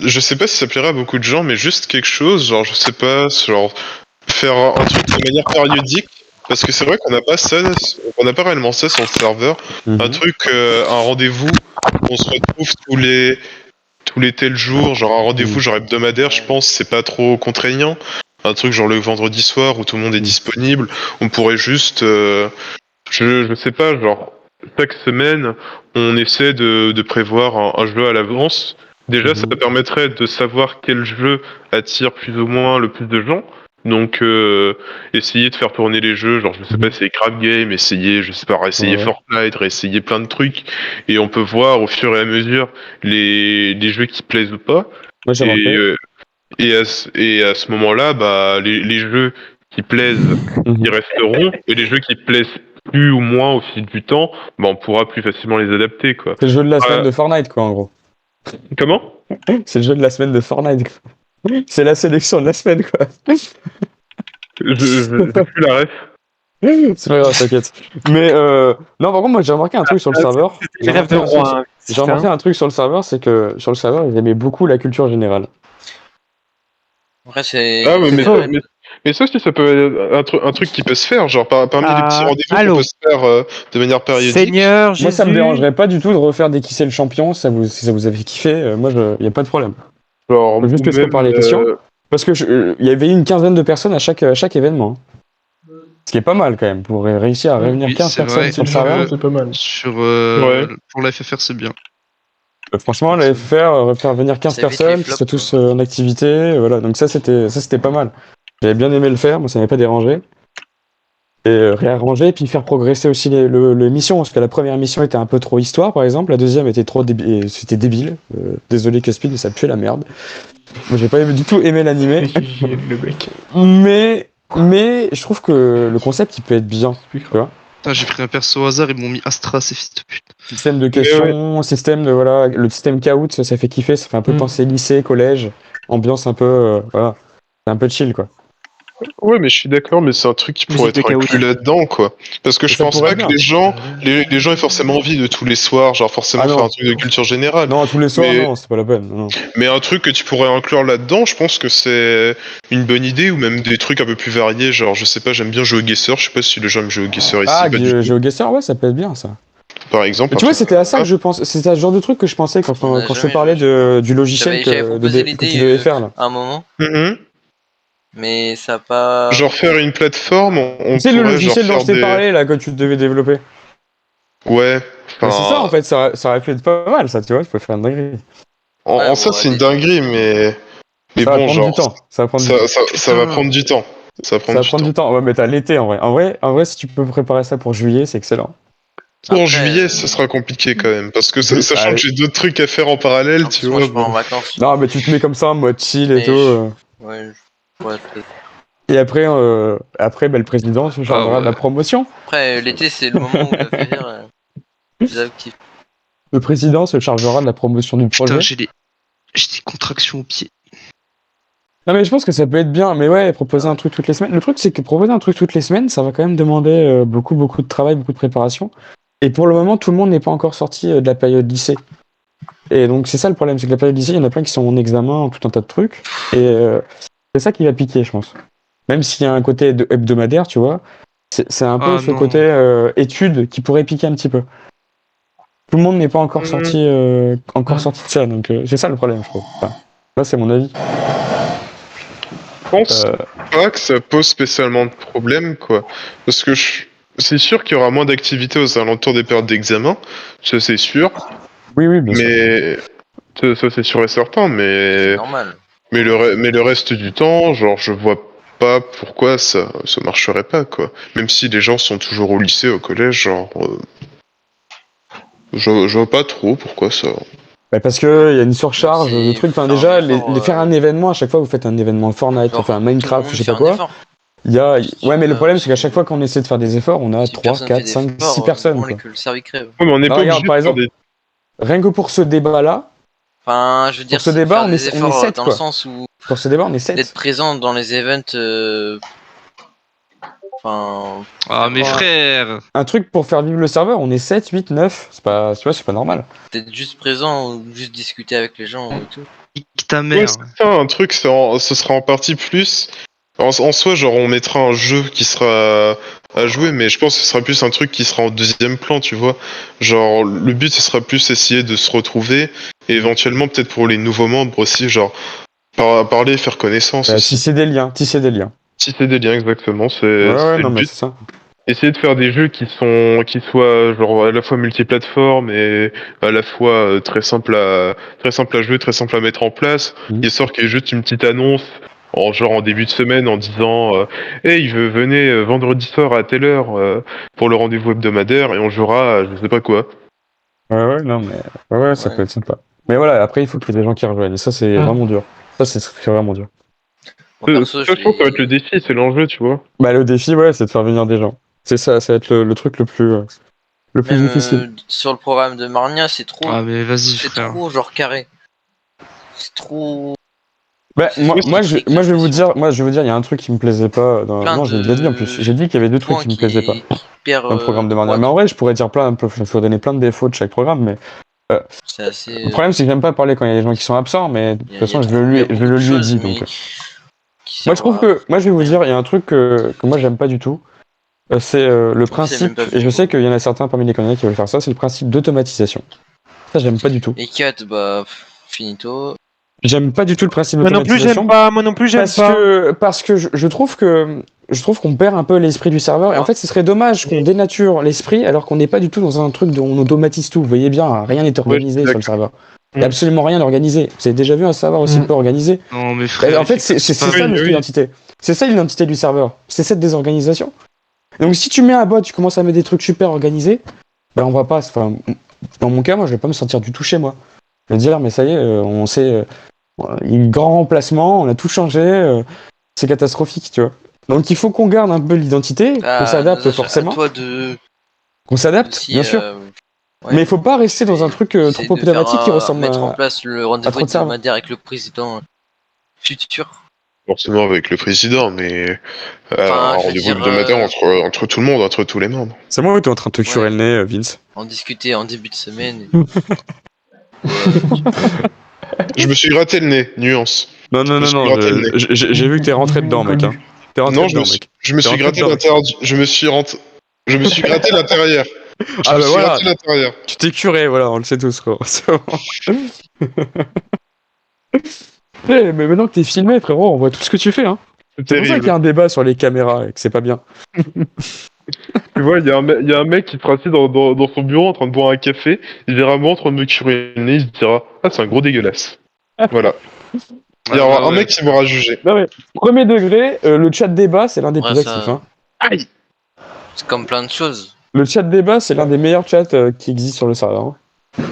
Je sais pas si ça plairait à beaucoup de gens, mais juste quelque chose, genre je sais pas, genre faire un truc de manière périodique, parce que c'est vrai qu'on n'a pas ça, on n'a pas réellement ça sur le serveur. Un truc, un rendez-vous, on se retrouve tous les tels jours, genre un rendez-vous genre hebdomadaire, je pense, c'est pas trop contraignant. Un truc genre le vendredi soir où tout le monde est disponible, on pourrait juste, je sais pas, genre chaque semaine, on essaie de prévoir un jeu à l'avance. Déjà, ça permettrait de savoir quel jeu attire plus ou moins le plus de gens. Donc, essayer de faire tourner les jeux, genre, je sais pas, essayer Crab Game, essayer Fortnite, réessayer plein de trucs. Et on peut voir au fur et à mesure les jeux qui plaisent ou pas. Moi, et à ce moment-là, bah, les jeux qui plaisent, ils resteront. Et les jeux qui plaisent plus ou moins au fil du temps, bah, on pourra plus facilement les adapter, quoi. C'est le jeu de la semaine de Fortnite, quoi, en gros. Comment? C'est le jeu de la semaine de Fortnite, quoi. C'est la sélection de la semaine, quoi. Je pas plus la ref. C'est pas grave, t'inquiète. Mais non, par contre, moi j'ai remarqué un truc sur le serveur. J'ai remarqué un truc sur le serveur, c'est que sur le serveur, ils aimaient beaucoup la culture générale. Après, c'est. Ah, mais ça aussi, ça peut être un truc qui peut se faire, genre parmi les petits rendez-vous qu'on peut se faire de manière périodique. Seigneur, Jésus. Moi, ça me dérangerait pas du tout de refaire des qui c'est le champion, si ça vous avait kiffé. Moi, y a pas de problème. Genre, faut juste que je prépare les questions. Parce que il y avait une quinzaine de personnes à chaque événement. Ce qui est pas mal quand même, pour réussir à réunir 15 personnes sur le serveur, c'est pas mal. Pour la FFR, c'est bien. Franchement, la FFR, faire venir 15 personnes, qui soient tous en activité, voilà. Donc ça c'était pas mal. J'avais bien aimé le faire, moi ça m'avait pas dérangé. Et réarranger, puis faire progresser aussi les missions, parce que la première mission était un peu trop histoire, par exemple, la deuxième était trop c'était débile. Désolé Caspid, mais ça puait la merde. Moi j'ai pas du tout aimé l'animé. Mais je trouve que le concept il peut être bien, tu vois. J'ai pris un perso au hasard, ils m'ont mis Astra, c'est fils de pute. Système de questions, système de voilà, le système Kahoot, ça fait kiffer, ça fait un peu penser lycée, collège, ambiance un peu, voilà, c'est un peu chill quoi. Ouais, mais je suis d'accord, mais c'est un truc qui pourrait être inclus là-dedans, quoi. Parce que je pense pas que les gens aient forcément envie de tous les soirs, genre forcément faire un truc de culture générale. Non, tous les soirs, non, c'est pas la peine. Non. Mais un truc que tu pourrais inclure là-dedans, je pense que c'est une bonne idée, ou même des trucs un peu plus variés, genre, je sais pas, j'aime bien GeoGuessr, je sais pas si les gens aiment GeoGuessr ici. Ah, GeoGuessr, ouais, ça peut être bien, ça. Par exemple. Mais tu vois, c'était à ça que je pense, c'était à ce genre de truc que je pensais quand je te parlais du logiciel que tu devais faire, là. À un moment. Mais ça a pas. Genre faire une plateforme, on c'est le logiciel dont je t'ai parlé là que tu devais développer. Ouais. C'est ça en fait, ça aurait pu être pas mal ça, tu vois, tu peux faire une dinguerie. En ça c'est une dinguerie, mais bon genre. Ça va prendre du temps. Ça va prendre du temps. Ça va prendre du temps. Ouais, mais t'as l'été en vrai. En vrai, si tu peux préparer ça pour juillet, c'est excellent. Pour juillet, ça sera compliqué quand même, parce que sachant que j'ai d'autres trucs à faire en parallèle, tu vois. En vacances. Non, mais tu te mets comme ça en mode chill et tout. Ouais, peut-être. Et après, le président se chargera de la promotion. Après, l'été, c'est le moment où il va faire des actifs. Le président se chargera de la promotion du projet. J'ai des contractions au pied. Non, mais je pense que ça peut être bien. Mais ouais, proposer un truc toutes les semaines. Le truc, c'est que proposer un truc toutes les semaines, ça va quand même demander beaucoup de travail, beaucoup de préparation. Et pour le moment, tout le monde n'est pas encore sorti de la période lycée. Et donc, c'est ça le problème, c'est que la période lycée, il y en a plein qui sont en examen, tout un tas de trucs. Et c'est ça qui va piquer, je pense. Même s'il y a un côté hebdomadaire, tu vois, C'est un peu ce côté étude qui pourrait piquer un petit peu. Tout le monde n'est pas encore sorti de ça, donc c'est ça le problème, je trouve. Enfin, là, c'est mon avis. Je pense pas que ça pose spécialement de problème, quoi. Parce que c'est sûr qu'il y aura moins d'activités aux alentours des périodes d'examen, ça c'est sûr. Oui, bien sûr. Mais ça c'est sûr et certain, mais... C'est normal. Mais le reste du temps, genre, je vois pas pourquoi ça marcherait pas, quoi. Même si les gens sont toujours au lycée, au collège, genre... Je vois pas trop pourquoi ça... Bah parce que il y a une surcharge de trucs. Enfin, déjà, faire un événement, à chaque fois vous faites un événement Fortnite, enfin un Minecraft, je sais pas quoi. Ouais, mais le problème c'est qu'à chaque fois qu'on essaie de faire des efforts, on a 3, 4, 5, 6 personnes. Que le cerveau crève. Ouais, mais on est pas obligé par exemple, rien que pour ce débat-là, enfin, je veux dire, pour ce débat, on est 7 dans quoi. le sens où Pour ce débat, on est 7. d'être présent dans les events. Enfin. Ah, mes frères! Un truc pour faire vivre le serveur, on est 7, 8, 9. C'est pas normal. D'être juste présent ou juste discuter avec les gens et tout. Ta mère. Ouais, c'est ça, un truc, ce sera en partie plus. En soi, genre, on mettra un jeu qui sera à jouer, mais je pense que ce sera plus un truc qui sera en deuxième plan, tu vois. Genre, le but, ce sera plus essayer de se retrouver, et éventuellement, peut-être pour les nouveaux membres aussi, genre, parler, faire connaissance. Tisser des liens. Tisser des liens, exactement, c'est le but. C'est ça. Essayer de faire des jeux qui soient genre à la fois multiplateformes et à la fois très simple à jouer, très simple à mettre en place. Histoire qu'il y ait juste une petite annonce en début de semaine en disant hey, venez vendredi soir à telle heure pour le rendez-vous hebdomadaire et on jouera à je sais pas quoi. Ouais, ça peut être sympa. Mais voilà, après il faut qu'il y ait des gens qui rejoignent et ça c'est vraiment dur. Ça c'est vraiment dur. Moi, perso, je pense que ça va être le défi, c'est l'enjeu, tu vois. Bah le défi, ouais, c'est de faire venir des gens. C'est ça va être le truc le plus difficile. Sur le programme de Marnia, c'est trop. Ah, mais vas-y, c'est frère. trop genre carré. C'est trop. Bah, moi, je vais vous dire, il y a un truc qui me plaisait pas. Non, je l'ai dit en plus. J'ai dit qu'il y avait deux trucs qui me plaisaient pas dans le programme de Marnia. Mais en vrai, je pourrais dire il faut donner plein de défauts de chaque programme, mais. Le problème, c'est que j'aime pas parler quand il y a des gens qui sont absents, mais de toute façon, je le lui ai dit. Donc. Moi, je trouve que. Moi, je vais vous dire, il y a un truc que moi, j'aime pas du tout. C'est le principe, et je sais qu'il y en a certains parmi les candidats qui veulent faire ça, c'est le principe d'automatisation. Ça, j'aime pas du tout. Et 4, bah, finito. J'aime pas du tout le principe d'automatisation. Moi non plus, j'aime pas. Parce que je trouve qu'on perd un peu l'esprit du serveur. Et en fait, ce serait dommage qu'on dénature l'esprit alors qu'on n'est pas du tout dans un truc où on automatise tout. Vous voyez bien, rien n'est organisé sur le serveur. Il n'y a absolument rien d'organisé. Vous avez déjà vu un serveur aussi peu organisé? Non, mais frère. En fait, c'est ça notre identité. C'est ça l'identité du serveur. C'est cette désorganisation. Donc si tu mets un bot, tu commences à mettre des trucs super organisés, ben on va pas. Enfin, dans mon cas, moi, je vais pas me sentir du tout chez moi. Je vais dire, mais ça y est, on sait. Il y a un grand remplacement, on a tout changé, c'est catastrophique, tu vois. Donc il faut qu'on garde un peu l'identité, qu'on s'adapte forcément. Qu'on s'adapte, bien sûr. Mais il faut pas rester dans un truc trop automatique qui ressemble mettre en place le rendez-vous hebdomadaire avec le président futur. Forcément avec le président, mais un rendez-vous hebdomadaire entre tout le monde, entre tous les membres. C'est moi où tu es en train de te curer le nez, Vince. En discuter en début de semaine. Je me suis gratté le nez, nuance. Non, j'ai vu que t'es rentré dedans, mec. Hein. Non, je me suis gratté l'intérieur. Je me suis gratté l'intérieur. Ah bah voilà. Tu t'es curé, voilà, on le sait tous, quoi. C'est bon. Mais maintenant que t'es filmé, frérot, on voit tout ce que tu fais, hein. C'est pour ça qu'il y a un débat sur les caméras et que c'est pas bien. Tu vois, il y a un mec qui sera assis dans son bureau en train de boire un café, il verra moi en train de me curer le nez, il se dira « Ah, c'est un gros dégueulasse ». Voilà. Il y aura un mec qui m'aura jugé. Non mais, premier degré, le chat débat, c'est l'un des plus actifs. Hein. Aïe. C'est comme plein de choses. Le chat débat, c'est l'un des meilleurs chats qui existent sur le serveur. Hein.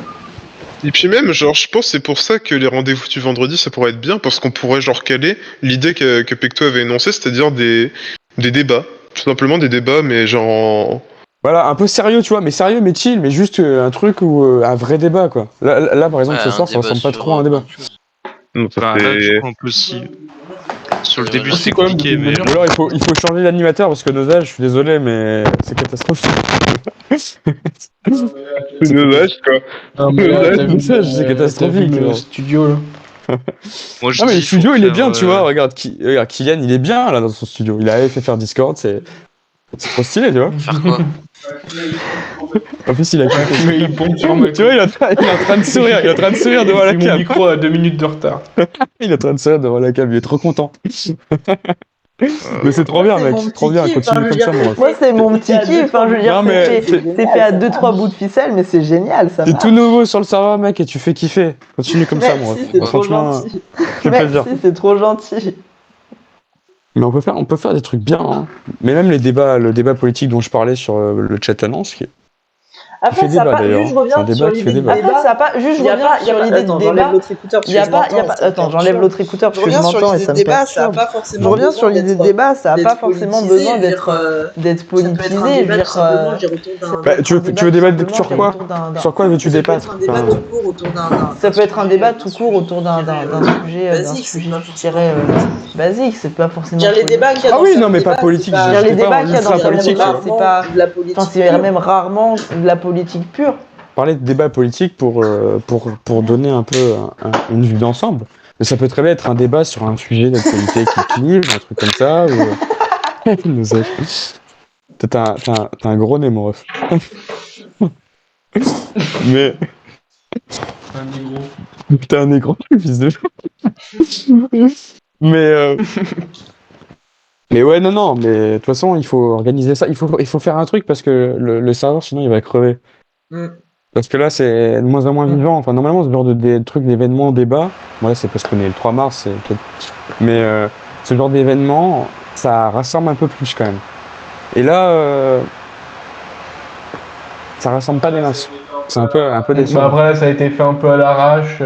Et puis même, genre, je pense que c'est pour ça que les rendez-vous du vendredi, ça pourrait être bien, parce qu'on pourrait, genre, caler l'idée que Pecto avait énoncée, c'est-à-dire des débats. Tout simplement des débats, mais genre... Voilà, un peu sérieux, tu vois, mais sérieux, mais chill, mais juste un truc ou un vrai débat, quoi. Là par exemple, ce soir, ça ressemble pas trop à un débat. Non, ça un peu si... Sur le début, c'est compliqué, mais... Ou alors, il faut changer l'animateur, parce que Nosage, je suis désolé, mais c'est catastrophique. C'est Nosage, quoi. Nosage, c'est catastrophique. Le studio, là. Moi, mais le studio il est bien, tu vois. Regarde, Kylian il est bien là dans son studio. Il a fait faire Discord, c'est C'est trop stylé, tu vois. Faire quoi? En plus, il a Mais il pompe sur ma Tu vois, il est en train de sourire. Il est en train de sourire devant la Mon cam. micro a 2 minutes de retard. Il est en train de sourire devant la cam. Il est trop content. Mais c'est trop bien, mec. C'est trop bien. Continue comme ça, moi. Moi, c'est mon petit kiff. Je veux dire, Non, mais c'est fait à 2-3 bouts de ficelle, mais c'est génial. Ça T'es marche. tout nouveau sur le serveur, mec, et tu fais kiffer. Continue comme ça, moi. Merci, c'est trop Franchement, gentil. fait plaisir. Merci, c'est trop gentil. Mais on peut faire des trucs bien, hein. Mais même le débat politique dont je parlais sur le chat annonce, qui Après, fait ça débat pas, d'ailleurs. juste je C'est reviens un débat sur qui fait l'idée de débat. débat. Après, ça pas, juste je reviens sur l'idée de Attends, débat. j'enlève l'autre écouteur parce Il y a que pas, je m'entends, c'est attends, j'enlève l'autre écouteur parce Je que je reviens sur m'entends et l'idée ça de me débat, ça a perturbe. pas forcément Je reviens sur besoin l'idée de débat, ça a d'être pas forcément politisé, besoin d'être ça peut être un politisé. débat Je veux tout simplement, dire, Bah, tu veux débattre sur quoi? Sur quoi veux-tu débattre? un débat tout court autour d'un ça peut être un débat tout court autour d'un sujet, basique, je dirais, basique, c'est pas forcément. Dire les débats qu'il y a Ah dans oui, ce non, mais débat, pas politique. c'est Dire les J'étais pas débats en qu'il y a dans ultra un politique, débat, tu c'est vois. pas. de la politique. Enfin, c'est même rarement de la politique pure. Parler de débat politique pour donner un peu une vue d'ensemble. Mais ça peut très bien être un débat sur un sujet d'actualité qui clive, un truc comme ça. T'as un gros nez, mon ref. Mais. Un négro. T'as un nez gros, fils de. Mais. Mais ouais, non, mais de toute façon, il faut organiser ça. Il faut faire un truc parce que le serveur, sinon, il va crever. Parce que là, c'est de moins en moins vivant. Enfin, normalement, ce genre de trucs d'événements, débat, bon, là, c'est parce qu'on est le 3 mars, mais ce genre d'événement, ça rassemble un peu plus quand même. Et là, ça rassemble pas des masses. C'est un peu décevant. Bah après, ça a été fait un peu à l'arrache.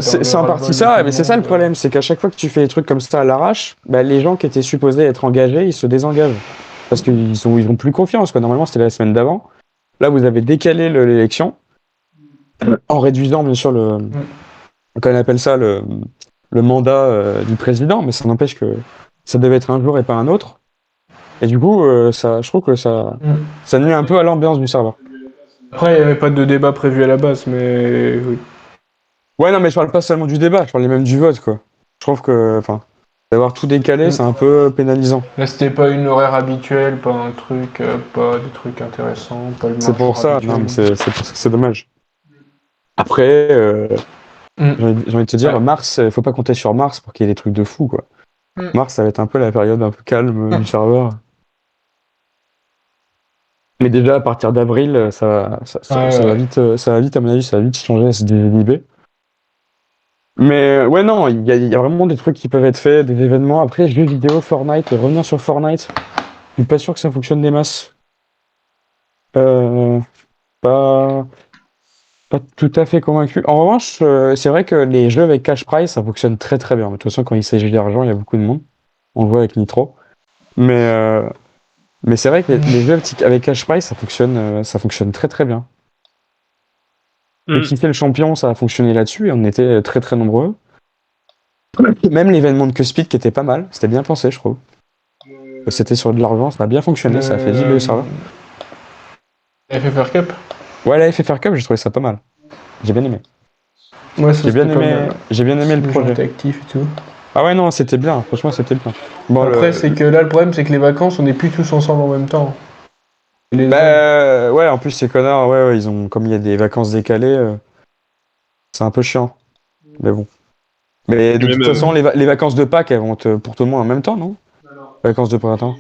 C'est en partie ça, mais c'est ça le problème, c'est qu'à chaque fois que tu fais des trucs comme ça à l'arrache, bah, les gens qui étaient supposés être engagés, ils se désengagent. Parce qu'ils ont plus confiance, quoi. Normalement, c'était la semaine d'avant. Là, vous avez décalé l'élection, en réduisant, bien sûr, quand on appelle ça, le mandat du président, mais ça n'empêche que ça devait être un jour et pas un autre. Et du coup, je trouve que ça nuit un peu à l'ambiance du serveur. Après, il n'y avait pas de débat prévu à la base, mais oui. Ouais, non, mais je parle pas seulement du débat, je parlais même du vote, quoi. Je trouve que, d'avoir tout décalé, c'est un peu pénalisant. Là, c'était pas une horaire habituelle, pas un truc, pas des trucs intéressants, pas le C'est pour ça, non, mais c'est dommage. Après, j'ai envie de te dire, mars, faut pas compter sur mars pour qu'il y ait des trucs de fou, quoi. Mars, ça va être un peu la période un peu calme du serveur. Mais déjà, à partir d'avril, ça va vite, à mon avis, ça va vite changer, se désinhiber. Mais ouais, non, il y a vraiment des trucs qui peuvent être faits, des événements. Après, jeux vidéo, Fortnite, revenir sur Fortnite, je suis pas sûr que ça fonctionne des masses. Pas tout à fait convaincu. En revanche, c'est vrai que les jeux avec cash prize, ça fonctionne très très bien. De toute façon, quand il s'agit d'argent, il y a beaucoup de monde. On le voit avec Nitro. Mais c'est vrai que les jeux avec cash prize, ça fonctionne très très bien. Et qui fait le champion, ça a fonctionné là-dessus et on était très très nombreux. Même l'événement de Cuspid qui était pas mal, c'était bien pensé, je trouve. C'était sur de l'argent, ça a bien fonctionné, ça a fait vibrer le serveur. La FFR Cup? Ouais, la FFR Cup, j'ai trouvé ça pas mal. J'ai bien aimé. Ouais, j'ai bien aimé le projet. Actif et tout. Ah ouais, non, c'était bien, franchement, c'était bien. Bon, après, c'est que là, le problème, c'est que les vacances, on n'est plus tous ensemble en même temps. Ouais, en plus, ces connards, ouais, ils ont, comme il y a des vacances décalées, c'est un peu chiant. Mais bon. Mais de toute façon, les vacances de Pâques, elles vont pour tout le monde en même temps, non? Vacances de printemps,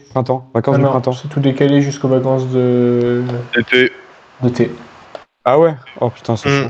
vacances du printemps. C'est tout décalé jusqu'aux vacances d'été. Ah ouais? Oh putain, c'est chaud.